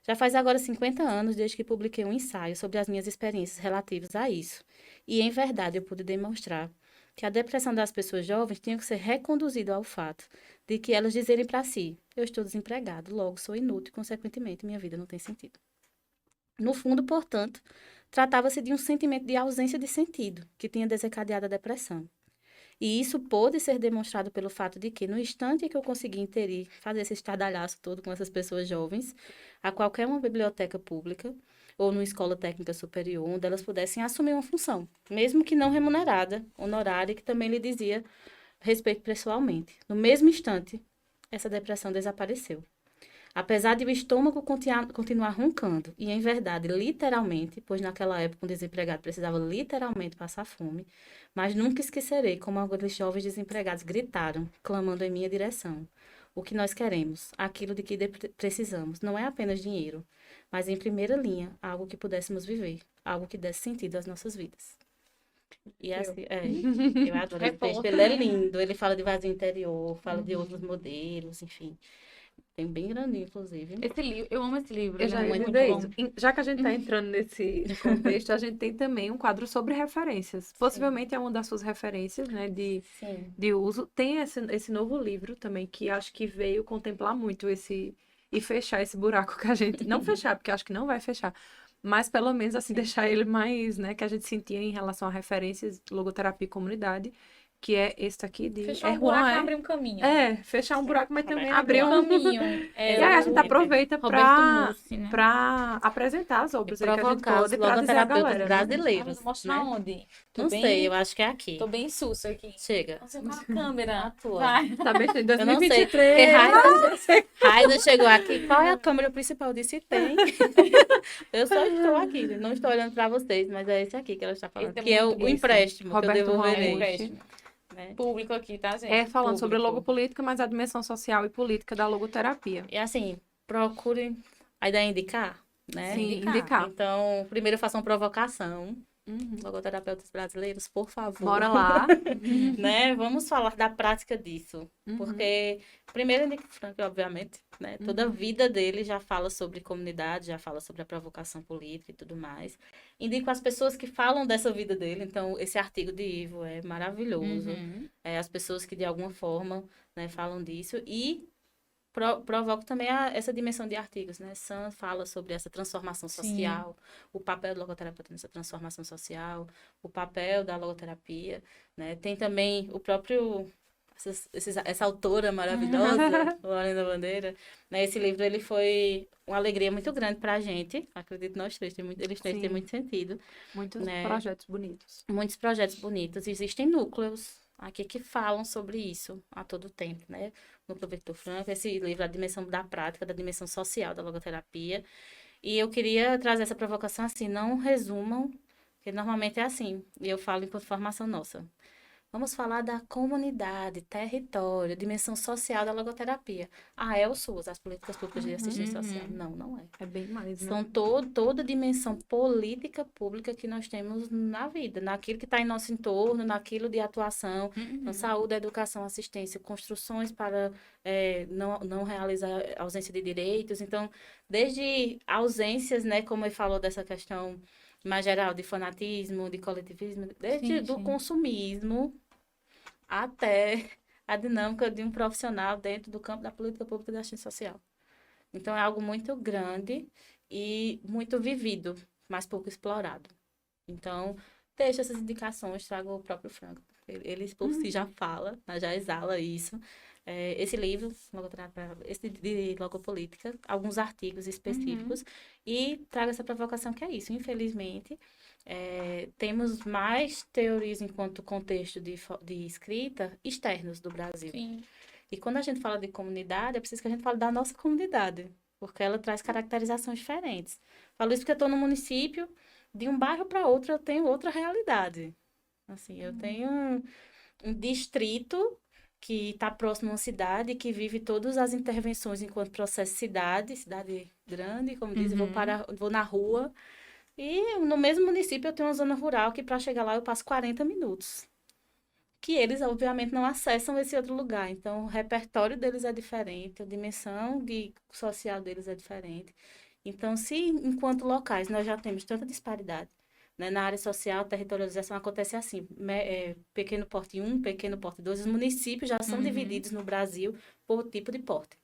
Já faz agora 50 anos desde que publiquei um ensaio sobre as minhas experiências relativas a isso, e em verdade eu pude demonstrar que a depressão das pessoas jovens tinha que ser reconduzida ao fato de que elas dizerem para si, eu estou desempregado, logo sou inútil, consequentemente minha vida não tem sentido. No fundo, portanto, tratava-se de um sentimento de ausência de sentido que tinha desencadeado a depressão. E isso pôde ser demonstrado pelo fato de que, no instante em que eu consegui interir, fazer esse estardalhaço todo com essas pessoas jovens, a qualquer uma biblioteca pública ou numa escola técnica superior, onde elas pudessem assumir uma função, mesmo que não remunerada, honorária, que também lhe dizia respeito pessoalmente. No mesmo instante, essa depressão desapareceu. Apesar de o estômago continuar roncando, e em verdade, literalmente, pois naquela época um desempregado precisava literalmente passar fome, mas nunca esquecerei como alguns jovens desempregados gritaram, clamando em minha direção. O que nós queremos, aquilo de que precisamos, não é apenas dinheiro, mas em primeira linha, algo que pudéssemos viver, algo que desse sentido às nossas vidas. E assim, eu adoro esse texto, ele é lindo, ele fala de vazio interior, fala de outros modelos, enfim. Tem bem grandinho, inclusive. Esse livro, eu amo esse livro. Eu ele já é ia muito dizer bom. isso. Já que a gente está entrando nesse contexto, a gente tem também um quadro sobre referências. Possivelmente é uma das suas referências, né, Sim. de uso. Tem esse novo livro também, que acho que veio contemplar muito esse... E fechar esse buraco que a gente... Não fechar, porque acho que não vai fechar. Mas pelo menos, assim, deixar ele mais, né, que a gente sentia em relação a referências, logoterapia e comunidade, que é esse aqui de... Fechar um Juan, buraco e abrir um caminho. fechar um buraco, mas também Abrir abrir um um... caminho. E aí a gente aproveita Roberto Mussi, né? pra apresentar as obras aí que a gente Provocar os pode pra dizer a logoterapeutas galera, né? brasileiros. Vamos mostrar né? onde? Não sei, eu acho que é aqui. Tô bem sussa aqui. Chega. Você com a câmera. A tua. Vai. Tá bem, em Eu não sei, 2023. porque Raíza chegou aqui. Qual é a câmera principal? Eu disse, tem. Eu só estou aqui, não estou olhando para vocês, mas é esse aqui que ela está falando. Esse é Que é muito o isso. empréstimo Roberto que eu Juan devolverei. Mussi. Né? Público aqui, tá, gente? É falando sobre Público. logopolítica, mas a dimensão social e política da logoterapia. E assim, procurem a ideia indicar, né? Sim, indicar. indicar. Então, primeiro eu faço uma provocação, logoterapeutas brasileiros, por favor. Bora lá. Né? Vamos falar da prática disso. Uhum. Porque, primeiro, Nick Frank, obviamente, né? Toda a vida dele já fala sobre comunidade, já fala sobre a provocação política e tudo mais. Indico as pessoas que falam dessa vida dele. Então, esse artigo de Ivo é maravilhoso. As pessoas que, de alguma forma, né, falam disso. E provoco também essa dimensão de artigos, né? Sam fala sobre essa transformação social, o papel do logoterapeuta nessa transformação social, o papel da logoterapia, né? Tem também o próprio... Essa autora maravilhosa, Lorena Bandeira, né? Esse livro, ele foi uma alegria muito grande para a gente. Acredito nós três, eles três têm muito sentido. Muitos né? projetos bonitos. Muitos projetos bonitos. Existem núcleos aqui que falam sobre isso a todo tempo, né? Núcleo Victor Frankl, esse livro, A Dimensão da Prática, da Dimensão Social da Logoterapia. E eu queria trazer essa provocação assim, não resumam, porque normalmente é assim, e eu falo enquanto formação nossa. Vamos falar da comunidade, território, dimensão social da logoterapia. É o SUS, as políticas públicas de assistência social. Não, não é. É bem mais, né? São toda a dimensão política pública que nós temos na vida, naquilo que está em nosso entorno, naquilo de atuação, na saúde, educação, assistência, construções para não realizar ausência de direitos. Então, desde ausências, né, como ele falou dessa questão mais geral de fanatismo, de coletivismo, desde do consumismo até a dinâmica de um profissional dentro do campo da política pública e da assistência social. Então, é algo muito grande e muito vivido, mas pouco explorado. Então, deixo essas indicações, trago o próprio Franco. Ele por si já fala, já exala isso. Esse livro, esse de logopolítica, alguns artigos específicos, e trago essa provocação que é isso. Infelizmente, temos mais teorias enquanto contexto de escrita externos do Brasil. Sim. E quando a gente fala de comunidade, é preciso que a gente fale da nossa comunidade, porque ela traz caracterizações diferentes. Falo isso porque eu estou no município, de um bairro para outro eu tenho outra realidade. Assim, eu tenho um distrito que está próximo a uma cidade, que vive todas as intervenções enquanto processo cidade grande, como diz, vou na rua. E no mesmo município eu tenho uma zona rural que para chegar lá eu passo 40 minutos. Que eles, obviamente, não acessam esse outro lugar. Então, o repertório deles é diferente, a dimensão social deles é diferente. Então, se enquanto locais nós já temos tanta disparidade, né, na área social, a territorialização acontece assim, pequeno porte 1, pequeno porte 2, os municípios já são divididos no Brasil por tipo de porte.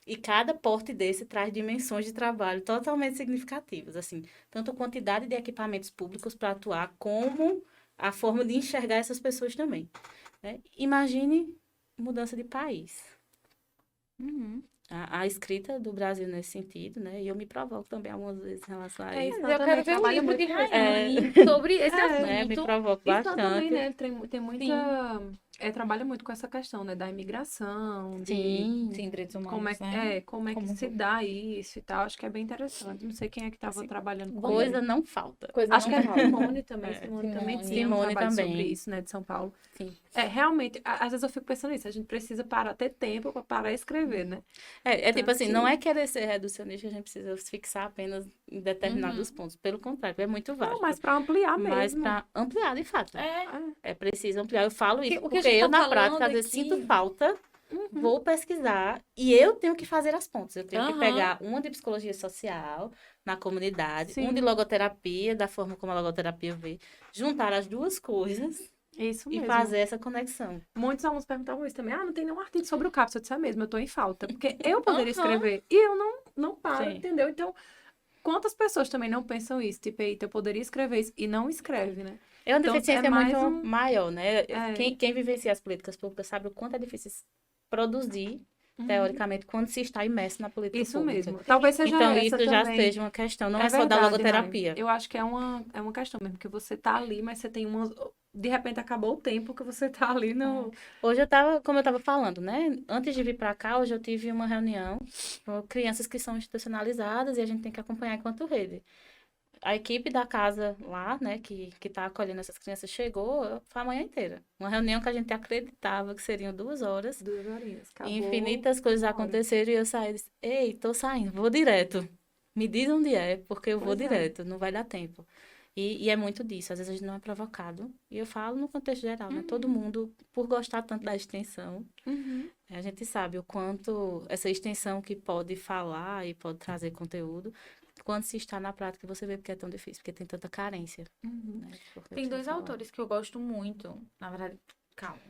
E cada porte desse traz dimensões de trabalho totalmente significativas, assim, tanto a quantidade de equipamentos públicos para atuar, como a forma de enxergar essas pessoas também. Né? Imagine mudança de país. A escrita do Brasil nesse sentido, né? E eu me provoco também algumas vezes em relação a isso. Eu quero ver um livro de Rayane sobre esse assunto. Me provoco Isso bastante. também, né? Tem muita... trabalha muito com essa questão, né? Da imigração, Sim, direitos humanos, como é que se dá isso e tal. Acho que é bem interessante. Não sei quem é que estava trabalhando com Coisa ele. não falta. Acho que é Simone também. Simone também tinha um Simone trabalho também. sobre isso, né? De São Paulo. Sim. Realmente, às vezes eu fico pensando nisso. A gente precisa ter tempo para parar e escrever, né? Tipo assim, não é querer ser reducionista, a gente precisa fixar apenas em determinados pontos. Pelo contrário, é muito válido. Não, mas para ampliar mesmo. Mas para ampliar, de fato. É preciso ampliar. Eu falo isso O que a porque gente eu, tá na prática, falando às vezes aqui- sinto falta, vou pesquisar e eu tenho que fazer as pontes. Eu tenho que pegar uma de psicologia social na comunidade, Sim. um de logoterapia, da forma como a logoterapia vê, juntar as duas coisas Isso e mesmo. fazer essa conexão. Muitos alunos perguntavam isso também. Não tem nenhum artigo sobre o CAPS. Eu disse, mesmo, eu tô em falta. Porque eu poderia escrever e eu não paro, Sim. entendeu? Então, quantas pessoas também não pensam isso? Tipo, eita, eu poderia escrever isso e não escreve, né? É uma Então, deficiência é mais muito maior, né? É. Quem vivencia as políticas públicas sabe o quanto é difícil produzir, teoricamente, quando se está imerso na política Isso pública. mesmo. Talvez seja Então, essa isso já também. seja uma questão, não é só da verdade, logoterapia. Rai. Eu acho que é uma questão mesmo, que você tá ali, mas você tem uma... De repente, acabou o tempo que você tá ali no... Hoje como eu tava falando, né? Antes de vir para cá, hoje eu tive uma reunião com crianças que são institucionalizadas e a gente tem que acompanhar enquanto rede. A equipe da casa lá, né, que tá acolhendo essas crianças, chegou, foi a manhã inteira. Uma reunião que a gente acreditava que seriam 2 horas. 2 horinhas. Acabou. E infinitas coisas aconteceram e eu saí e disse, ei, tô saindo, vou direto. Me diz onde é, porque eu vou Pois é. direto, não vai dar tempo. E é muito disso, às vezes a gente não é provocado. E eu falo no contexto geral, né? Todo mundo, por gostar tanto da extensão, a gente sabe o quanto essa extensão que pode falar e pode trazer conteúdo, quando se está na prática, você vê porque é tão difícil, porque tem tanta carência. Né? Tem dois autores que eu gosto muito. Na verdade, calma.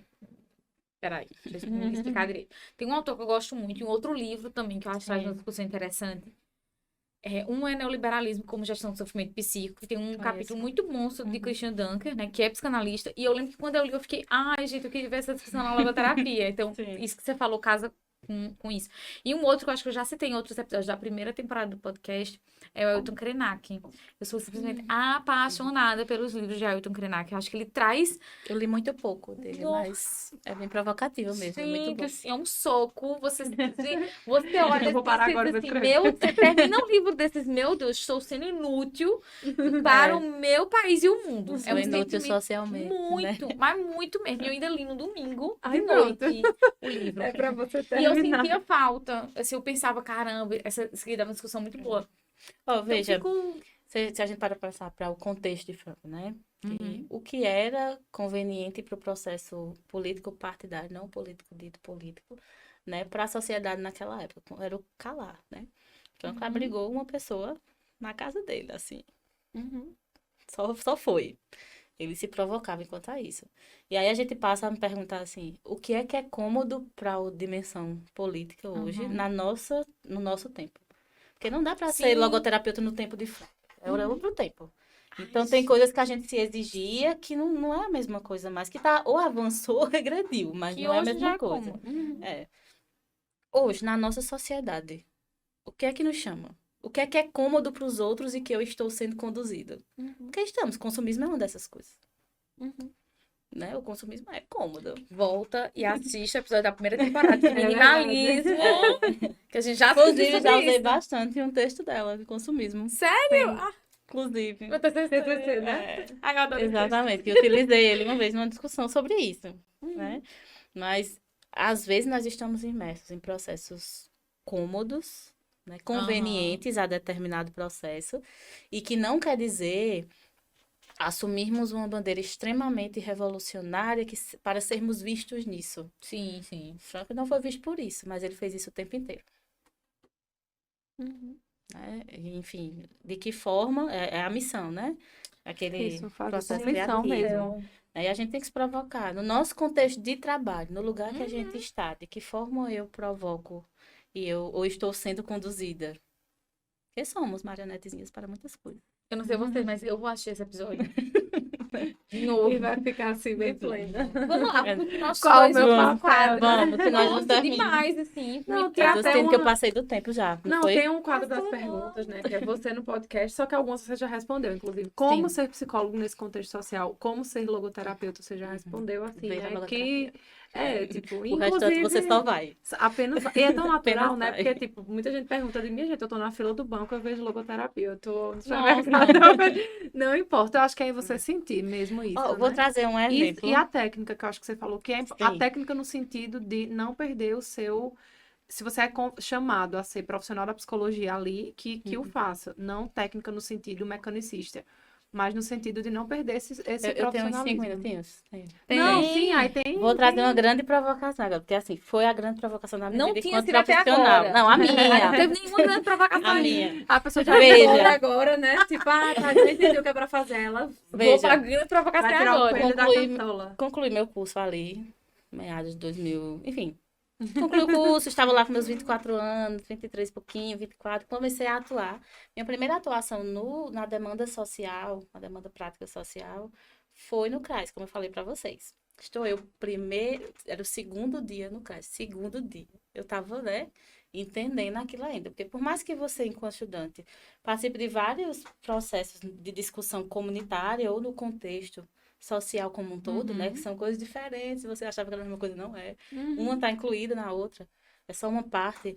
Peraí, deixa eu me explicar direito. Tem um autor que eu gosto muito e um outro livro também que eu acho que traz uma discussão interessante. Um é Neoliberalismo como Gestão do Sofrimento Psíquico, que tem um capítulo muito bom de Christian Dunker, né, que é psicanalista. E eu lembro que quando eu li, eu fiquei, ai, gente, eu queria ver essa discussão na logoterapia. Então, isso que você falou casa com isso. E um outro que eu acho que eu já citei em outros episódios da primeira temporada do podcast é o Ailton Krenak. Eu sou simplesmente apaixonada pelos livros de Ailton Krenak. Eu acho que ele traz... Eu li muito pouco dele, mas é bem provocativo mesmo, é muito Gente, bom. assim, é um soco. Você olha Eu vou parar agora, vou assim, escrever. você termina um livro desses, meu Deus, estou sendo inútil para o meu país e o mundo. É inútil socialmente, muito, né? mas muito mesmo. E eu ainda li no domingo de pronto. noite o livro. É pra você E eu terminar. sentia falta. Assim, eu pensava, caramba, essa aqui dava uma discussão muito boa. Ó, veja, Então, se a gente para pensar para o contexto de Franco, né? Que o que era conveniente para o processo político partidário, não político dito político, né? Para a sociedade naquela época, era o calar, né? Franco abrigou uma pessoa na casa dele, assim. Só foi. Ele se provocava enquanto a isso. E aí a gente passa a me perguntar assim, o que é cômodo para a dimensão política hoje no nosso tempo? Porque não dá para ser logoterapeuta no tempo de Franco. Era outro tempo. Então tem coisas que a gente se exigia que não é a mesma coisa mais, que tá ou avançou ou regrediu, mas que não é a hoje já mesma é coisa. como. É. Hoje, na nossa sociedade, o que é que nos chama? O que é cômodo para os outros e que eu estou sendo conduzida? Porque estamos, consumismo é uma dessas coisas. Né? O consumismo é cômodo. Volta e assiste o episódio da primeira temporada de minimalismo. Que a gente já Inclusive, discutiu já sobre usei isso. bastante um texto dela, de consumismo. Sério? Inclusive. Meu TCC, né? É, Ai, eu adoro esse exatamente, que eu utilizei ele uma vez numa discussão sobre isso, né? Mas, às vezes, nós estamos imersos em processos cômodos, né? Convenientes a determinado processo, e que não quer dizer assumirmos uma bandeira extremamente revolucionária para sermos vistos nisso. Sim, sim. Franco não foi visto por isso, mas ele fez isso o tempo inteiro. Né? Enfim, de que forma é a missão, né? Aquele Isso, fazer processo com missão criativo. mesmo. Aí a gente tem que se provocar. No nosso contexto de trabalho, no lugar que a gente está, de que forma eu provoco ou estou sendo conduzida. Porque somos marionetezinhas para muitas coisas. Eu não sei vocês, mas eu vou assistir esse episódio. De novo. E vai ficar assim, bem plena. Vamos lá, porque nós Qual o dois meu vamos papel? Vamos, senão a gente Nossa, termina. demais, assim. Não, Me tem Eu trata- até sinto que eu uma- passei do tempo já. Não, foi? tem um quadro das perguntas, né? Que é você no podcast, só que algumas você já respondeu, inclusive. Como Sim. ser psicólogo nesse contexto social? Como ser logoterapeuta? Você já respondeu assim, Veja a né? logoterapia. Que tipo, O restante você só vai. apenas. E é tão natural, Apenas né? vai. Porque, tipo, muita gente pergunta de mim, gente, eu tô na fila do banco, eu vejo logoterapia, eu tô no Nossa. supermercado, eu vejo... Não importa, eu acho que aí você sentir mesmo isso. Ó, vou né? trazer um exemplo. E a técnica, que eu acho que você falou, que é a Sim. técnica no sentido de não perder o seu. Se você é chamado a ser profissional da psicologia ali, que o faça. Não técnica no sentido mecanicista, mas no sentido de não perder esse Eu tenho uns 5 profissionalismo. minutinhos. Não, Tem. sim, aí tem. Vou trazer uma grande provocação agora, porque assim, foi a grande provocação da minha Não vida tinha enquanto sido até profissional. agora. Não, a Não minha. teve nenhuma grande provocação A aí. minha. A pessoa já Veja. responde agora, né? Tipo, tá, já entendeu o que é pra fazer. Ela Vou Veja. pra grande provocação vai tirar o agora. coelho da Conclui- cartola. Concluí meu curso ali, meados de 2000, enfim. Concluí o curso, estava lá com meus 24 anos, 23 e pouquinho, 24, comecei a atuar. Minha primeira atuação na demanda social, na demanda prática social, foi no CRAS, como eu falei para vocês. Era o segundo dia no CRAS, segundo dia. Eu estava, né, entendendo aquilo ainda, porque por mais que você, enquanto estudante, participe de vários processos de discussão comunitária ou no contexto social como um todo, né, que são coisas diferentes, você achava que era a mesma coisa, não é. Uma está incluída na outra, é só uma parte.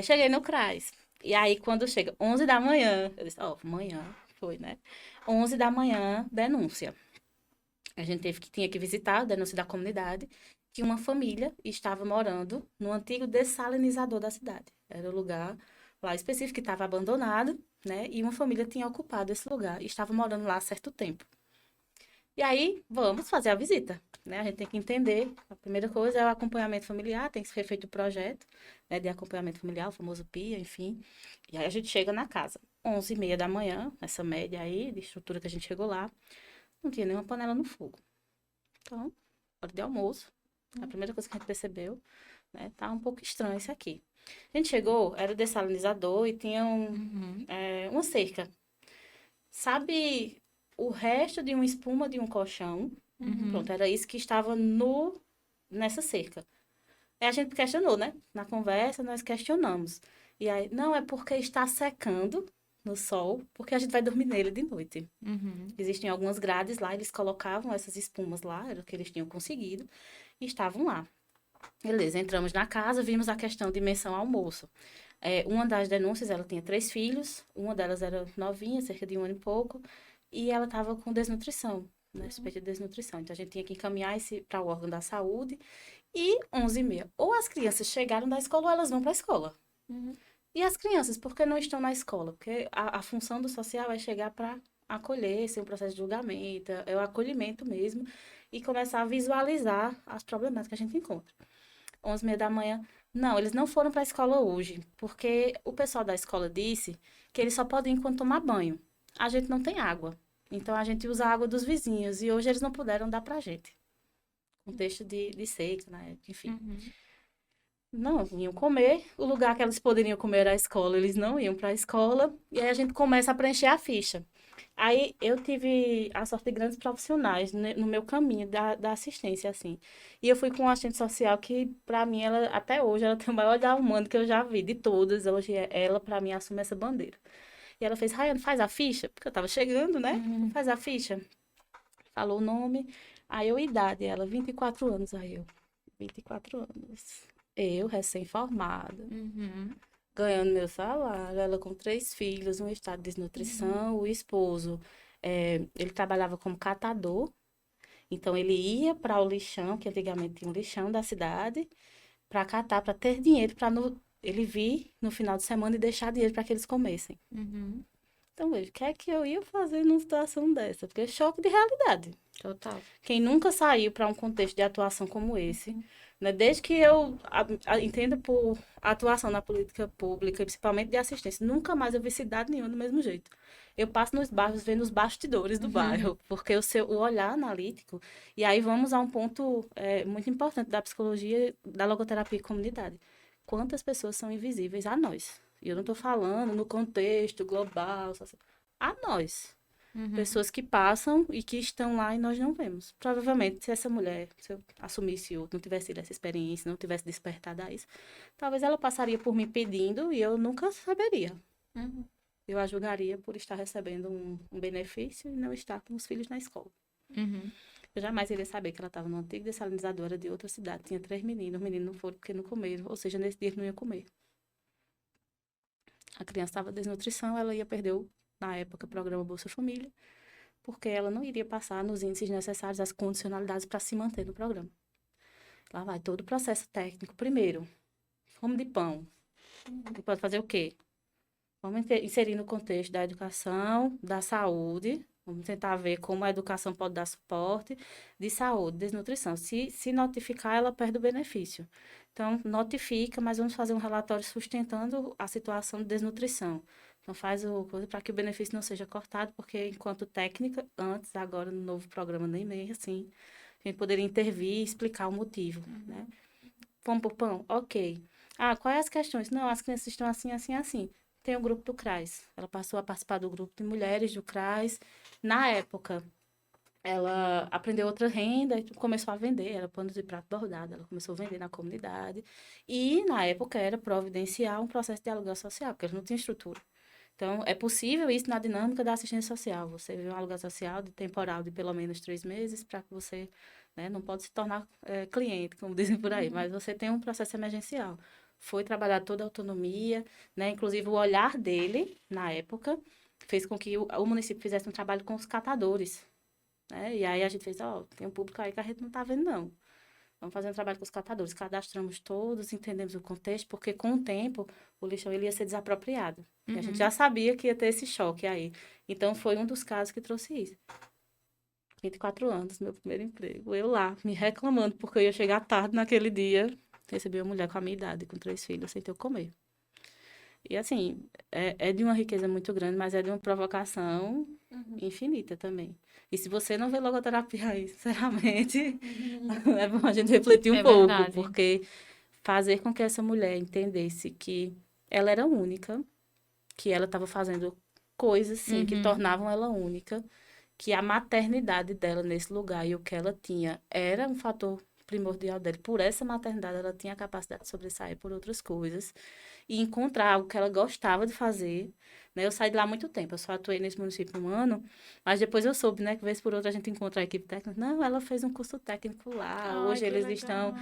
Cheguei no CRAS, e aí quando chega 11 da manhã, eu disse, manhã, foi, né? 11 da manhã, denúncia. A gente tinha que visitar a denúncia da comunidade, que uma família estava morando no antigo dessalinizador da cidade. Era o lugar lá específico que estava abandonado, né? E uma família tinha ocupado esse lugar e estava morando lá há certo tempo. E aí, vamos fazer a visita, né? A gente tem que entender, a primeira coisa é o acompanhamento familiar, tem que ser feito o projeto, né, de acompanhamento familiar, o famoso PIA, enfim. E aí a gente chega na casa, 11h30 da manhã, essa média aí de estrutura que a gente chegou lá, não tinha nenhuma panela no fogo. Então, hora de almoço, a primeira coisa que a gente percebeu, né, tá um pouco estranho isso aqui. A gente chegou, era o dessalinizador e tinha uma cerca. Sabe o resto de uma espuma de um colchão? Pronto, era isso que estava nessa cerca. Aí a gente questionou, né? Na conversa, nós questionamos. E aí, não, é porque está secando no sol, porque a gente vai dormir nele de noite. Existem algumas grades lá, eles colocavam essas espumas lá, era o que eles tinham conseguido, e estavam lá. Beleza, entramos na casa, vimos a questão de menção ao almoço. Uma das denúncias, ela tinha 3 filhos, uma delas era novinha, cerca de 1 ano e pouco, e ela estava com desnutrição, né? Suspeita de desnutrição. Então, a gente tinha que encaminhar para o órgão da saúde. E 11h30, ou as crianças chegaram da escola ou elas vão para a escola. E as crianças, por que não estão na escola? Porque a função do social é chegar para acolher, ser um processo de julgamento, é o acolhimento mesmo, e começar a visualizar as problemáticas que a gente encontra. 11h30 da manhã, não, eles não foram para a escola hoje, porque o pessoal da escola disse que eles só podem ir quando tomar banho. A gente não tem água, então a gente usa a água dos vizinhos, e hoje eles não puderam dar para a gente. Contexto de seca, né? Enfim. Não, iam comer. O lugar que elas poderiam comer era a escola, eles não iam para a escola. E aí a gente começa a preencher a ficha. Aí eu tive a sorte de grandes profissionais no meu caminho da assistência, assim. E eu fui com uma assistente social que, para mim, ela, até hoje, ela tem o maior olhar humano que eu já vi, de todas. Hoje, ela, para mim, assume essa bandeira. E ela fez, Rayane, faz a ficha, porque eu tava chegando, né? Faz a ficha. Falou o nome. Aí eu, idade, ela, 24 anos. Aí eu, 24 anos. Eu, recém-formada, ganhando meu salário, ela com 3 filhos, um estado de desnutrição, o esposo, ele trabalhava como catador, então ele ia para o lixão, que antigamente tinha um lixão da cidade, para catar, para ter dinheiro, para ele vir no final de semana e deixar dinheiro para que eles comessem. Então, veja, o que é que eu ia fazer numa situação dessa? Porque é choque de realidade. Total. Quem nunca saiu para um contexto de atuação como esse, né? Desde que eu entendo por atuação na política pública, principalmente de assistência, nunca mais eu vi cidade nenhuma do mesmo jeito. Eu passo nos bairros vendo os bastidores do bairro, porque o olhar analítico, e aí vamos a um ponto muito importante da psicologia, da logoterapia e comunidade. Quantas pessoas são invisíveis a nós? E eu não estou falando no contexto global, a nós. Pessoas que passam e que estão lá e nós não vemos. Provavelmente, se essa mulher, se eu assumisse ou não tivesse tido essa experiência, não tivesse despertado a isso, talvez ela passaria por me pedindo e eu nunca saberia. Eu a julgaria por estar recebendo um benefício e não estar com os filhos na escola. Eu jamais iria saber que ela estava numa antiga dessalinizadora de outra cidade. Tinha 3 meninos, os meninos não foram porque não comeram, ou seja, nesse dia não ia comer. A criança estava desnutrição, ela ia perder, na época, o programa Bolsa Família, porque ela não iria passar nos índices necessários, as condicionalidades para se manter no programa. Lá vai todo o processo técnico. Primeiro, fome de pão. E pode fazer o quê? Vamos inserir no contexto da educação, da saúde. Vamos tentar ver como a educação pode dar suporte de saúde, desnutrição. Se notificar, ela perde o benefício. Então, notifica, mas vamos fazer um relatório sustentando a situação de desnutrição. Então, faz o coisa para que o benefício não seja cortado, porque enquanto técnica, antes, agora, no novo programa nem meio, assim, a gente poderia intervir e explicar o motivo, né? Fome por pão? Ok. Ah, quais as questões? Não, as crianças estão assim, assim, assim. Tem o grupo do CRAS. Ela passou a participar do grupo de mulheres do CRAS. Na época, ela aprendeu outra renda e começou a vender. Era pano de prato bordado. Ela começou a vender na comunidade. E, na época, era providenciar um processo de aluguel social, porque eles não tinham estrutura. Então, é possível isso na dinâmica da assistência social. Você vê um aluguel social de temporal de pelo menos 3 meses para que você, né, não pode se tornar cliente, como dizem por aí, mas você tem um processo emergencial. Foi trabalhar toda a autonomia, né? Inclusive o olhar dele, na época, fez com que o município fizesse um trabalho com os catadores, né? E aí a gente fez, tem um público aí que a gente não está vendo, não. vamos fazer um trabalho com os catadores. Cadastramos todos, entendemos o contexto, porque com o tempo o lixão ele ia ser desapropriado. E a gente já sabia que ia ter esse choque aí. Então, foi um dos casos que trouxe isso. 24 anos, meu primeiro emprego. Eu lá, me reclamando, porque eu ia chegar tarde naquele dia. Recebi uma mulher com a minha idade, com 3 filhos, sem ter o que comer. E assim, é de uma riqueza muito grande, mas é de uma provocação infinita também. E se você não vê logoterapia aí, sinceramente, é bom a gente refletir um pouco, verdade. porque fazer com que essa mulher entendesse que ela era única, que ela estava fazendo coisas, sim, que tornavam ela única, que a maternidade dela nesse lugar e o que ela tinha era um fator primordial dela. Por essa maternidade, ela tinha a capacidade de sobressair por outras coisas e encontrar algo que ela gostava de fazer, né? Eu saí de lá há muito tempo, eu só atuei nesse município 1 ano, mas depois eu soube, né, que vez por outra a gente encontra a equipe técnica. Não, ela fez um curso técnico lá, hoje eles estão...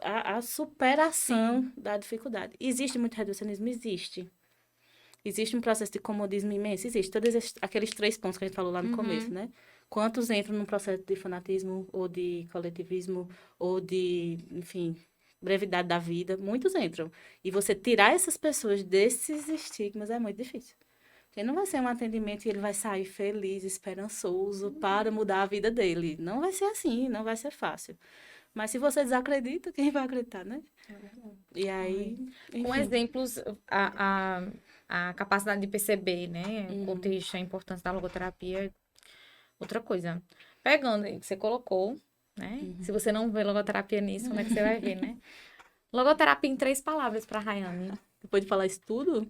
a superação da dificuldade. Existe muito reducionismo? Existe. Existe um processo de comodismo imenso? Existe. Todos aqueles 3 pontos que a gente falou lá no começo, né? Quantos entram num processo de fanatismo, ou de coletivismo, ou de, enfim, brevidade da vida? Muitos entram. E você tirar essas pessoas desses estigmas é muito difícil. Porque não vai ser um atendimento e ele vai sair feliz, esperançoso para mudar a vida dele. Não vai ser assim, não vai ser fácil. Mas se você desacredita, quem vai acreditar, né? E aí, Com enfim. exemplos, a capacidade de perceber, né? O contexto, a importância da logoterapia. Outra coisa. Pegando aí que você colocou, né? Se você não vê logoterapia nisso, como é que você vai ver, né? Logoterapia em 3 palavras para Rayane. Depois de falar isso tudo,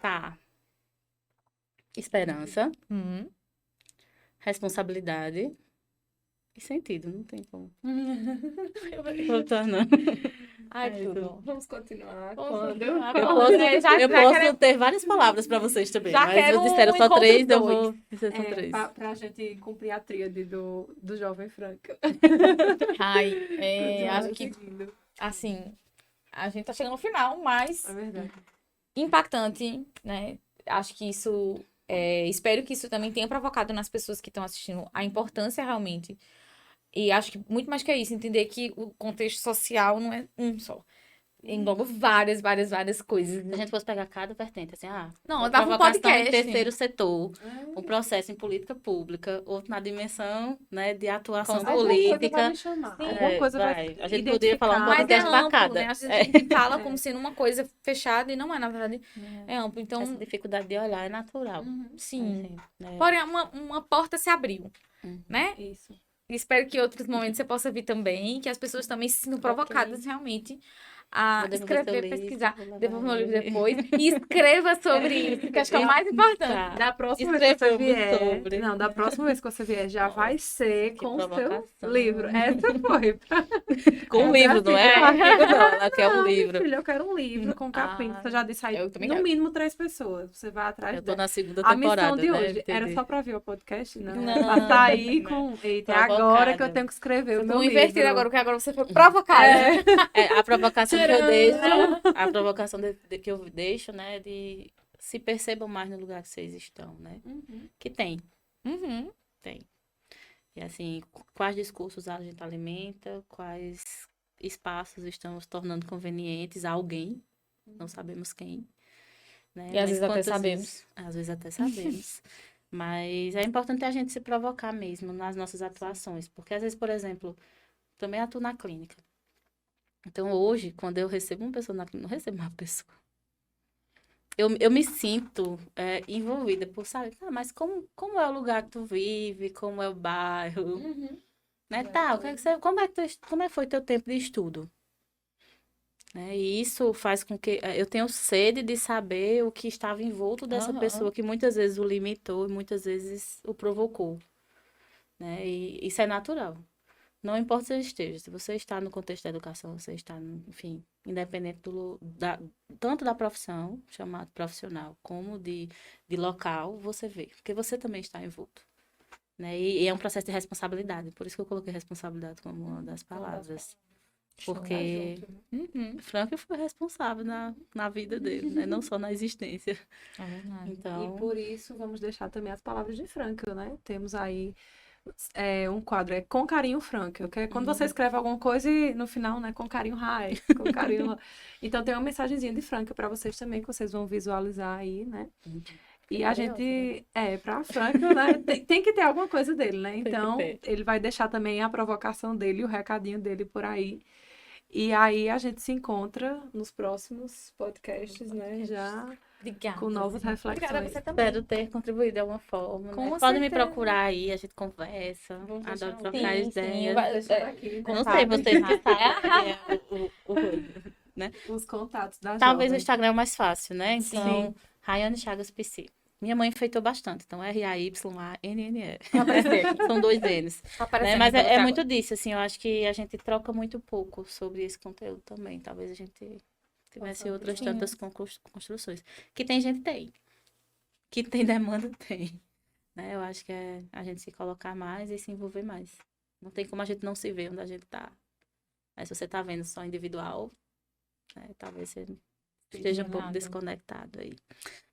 tá. Esperança, responsabilidade e sentido. Não tem como. Voltar, não. Ai, tudo. Vamos continuar. Eu posso ter várias palavras para vocês também, Já mas quero vocês disseram um só 3, eu encontro vou dizer só 3. Pra gente cumprir a tríade do Jovem Franca. Ai, Continuar acho que, seguindo. assim, a gente tá chegando no final, mas É verdade. impactante, né? Acho que isso, espero que isso também tenha provocado nas pessoas que estão assistindo a importância realmente. E acho que muito mais que isso, entender que o contexto social não é um só. Engloba várias coisas. Se a gente fosse pegar cada vertente, assim, Não, uma dava um provocação podcast. em terceiro setor, um processo em política pública, outro na dimensão, né, de atuação Com certeza. política. Alguma coisa vai A gente poderia falar um identificar. Mas é podcast pra amplo, cada. né? Às vezes a gente fala como sendo uma coisa fechada e não é, na verdade. É amplo. Então, Essa dificuldade de olhar é natural. sim. Assim, né? Porém, uma porta se abriu, né? Isso. E espero que em outros momentos você possa vir também, que as pessoas também se sintam provocadas realmente a Vou devolver escrever, seu livro, pesquisar, vou levar devolver meu livro ele. depois e escreva sobre isso, que acho que é o mais importante. Tá. Da próxima vez que você Escrevamos vier. sobre. Não, da próxima vez que você vier já vai ser Que com o seu provocação. livro. Essa foi. Com um livro, não é? assim, Com artigo, não. Ela quer um Não, minha livro. filha, eu quero um livro com capítulo. Você já disse aí, eu também no quero. mínimo 3 pessoas. Você vai atrás Eu tô dela. na segunda A missão temporada, de né? hoje era Entendi. só pra ver o podcast? Não. Não. Pra sair com... Eita, é agora Provocada. que eu tenho que escrever o meu Vou livro. inverter agora, porque agora você foi provocada. A provocação que eu Tcharam! deixo, a provocação que eu deixo, né, de se percebam mais no lugar que vocês estão, né? Que tem. Tem. E assim, quais discursos a gente alimenta, quais espaços estamos tornando convenientes a alguém, não sabemos quem. Né? E às Mas vezes até quantas sabemos. Às vezes até sabemos. Mas é importante a gente se provocar mesmo nas nossas atuações, porque às vezes, por exemplo, também atuo na clínica. Então hoje, quando eu recebo uma pessoa na clínica, não recebo uma pessoa. Eu me sinto envolvida por saber, mas como é o lugar que tu vive, como é o bairro, né, tal, como é que foi teu tempo de estudo? Né? E isso faz com que eu tenha sede de saber o que estava envolto dessa pessoa que muitas vezes o limitou e muitas vezes o provocou. Né? E isso é natural. Não importa onde você esteja, se você está no contexto da educação, você está, enfim, independente tanto da profissão, chamado profissional, como de local, você vê, porque você também está envolto. Né? E é um processo de responsabilidade, por isso que eu coloquei responsabilidade como uma das palavras. Porque Frank foi responsável na vida dele, né? Não só na existência. É verdade. Então, E por isso vamos deixar também as palavras de Franca, né? Temos aí um quadro, é Com Carinho Franca, que é quando você escreve alguma coisa e no final, né, com carinho Rai, com carinho... Então tem uma mensagenzinha de Franca para vocês também, que vocês vão visualizar aí, né? E a gente, pra Franca, né, tem que ter alguma coisa dele, né? Então, ele vai deixar também a provocação dele, o recadinho dele por aí. E aí a gente se encontra nos próximos podcasts, né? Já Obrigada. com novas reflexões. Obrigada a você também. Espero ter contribuído de alguma forma. Com Né? Podem me certeza. procurar aí, a gente conversa. Vamos Adoro deixar trocar Sim, ideias. vai- Deixar aqui, Não sei, vocês que sabem os contatos da Talvez o jovem. Instagram é o mais fácil, né? Então, Sim. Rayane Chagas PC. Minha mãe enfeitou bastante, então RAYANNE. Aparecer. São 2 N's. Tá Né? aparecendo Mas pelo é cabo. muito disso, assim, eu acho que a gente troca muito pouco sobre esse conteúdo também. Talvez a gente tivesse outras Sim. tantas construções. Que tem gente, tem. Que tem demanda, tem. Né? Eu acho que é a gente se colocar mais e se envolver mais. Não tem como a gente não se ver onde a gente tá. Aí, se você tá vendo só individual, né, talvez você esteja um pouco Nada. desconectado aí.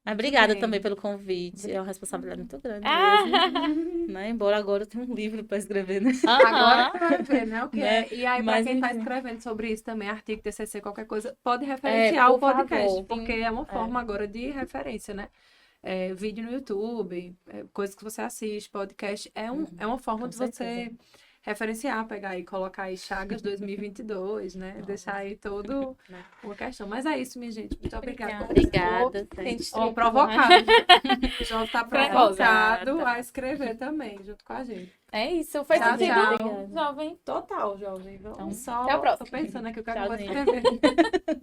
Mas obrigada bem. também pelo convite. É uma responsabilidade muito grande Ah! mesmo. Né? Embora agora eu tenha um livro para escrever, né? Agora você vai ver, né, o que Né? é. E aí, para Mas, quem está enfim. escrevendo sobre isso também, artigo, TCC, qualquer coisa, pode referenciar o por podcast, favor. porque é uma forma agora de referência, né? Vídeo no YouTube, coisas que você assiste, podcast, é uma forma Com de você certeza. referenciar, pegar e colocar aí Chagas 2022, né? Deixar aí todo Né? uma questão. Mas é isso, minha gente. Muito obrigada. Obrigada. Ó, provocado. O João está provocado a escrever também, junto com a gente. É isso. Foi Tchau, sentido, tchau. jovem. Total, jovem. Vamos Então, só. até o próximo. Tô pensando aqui o que eu vou Tchauzinho. escrever.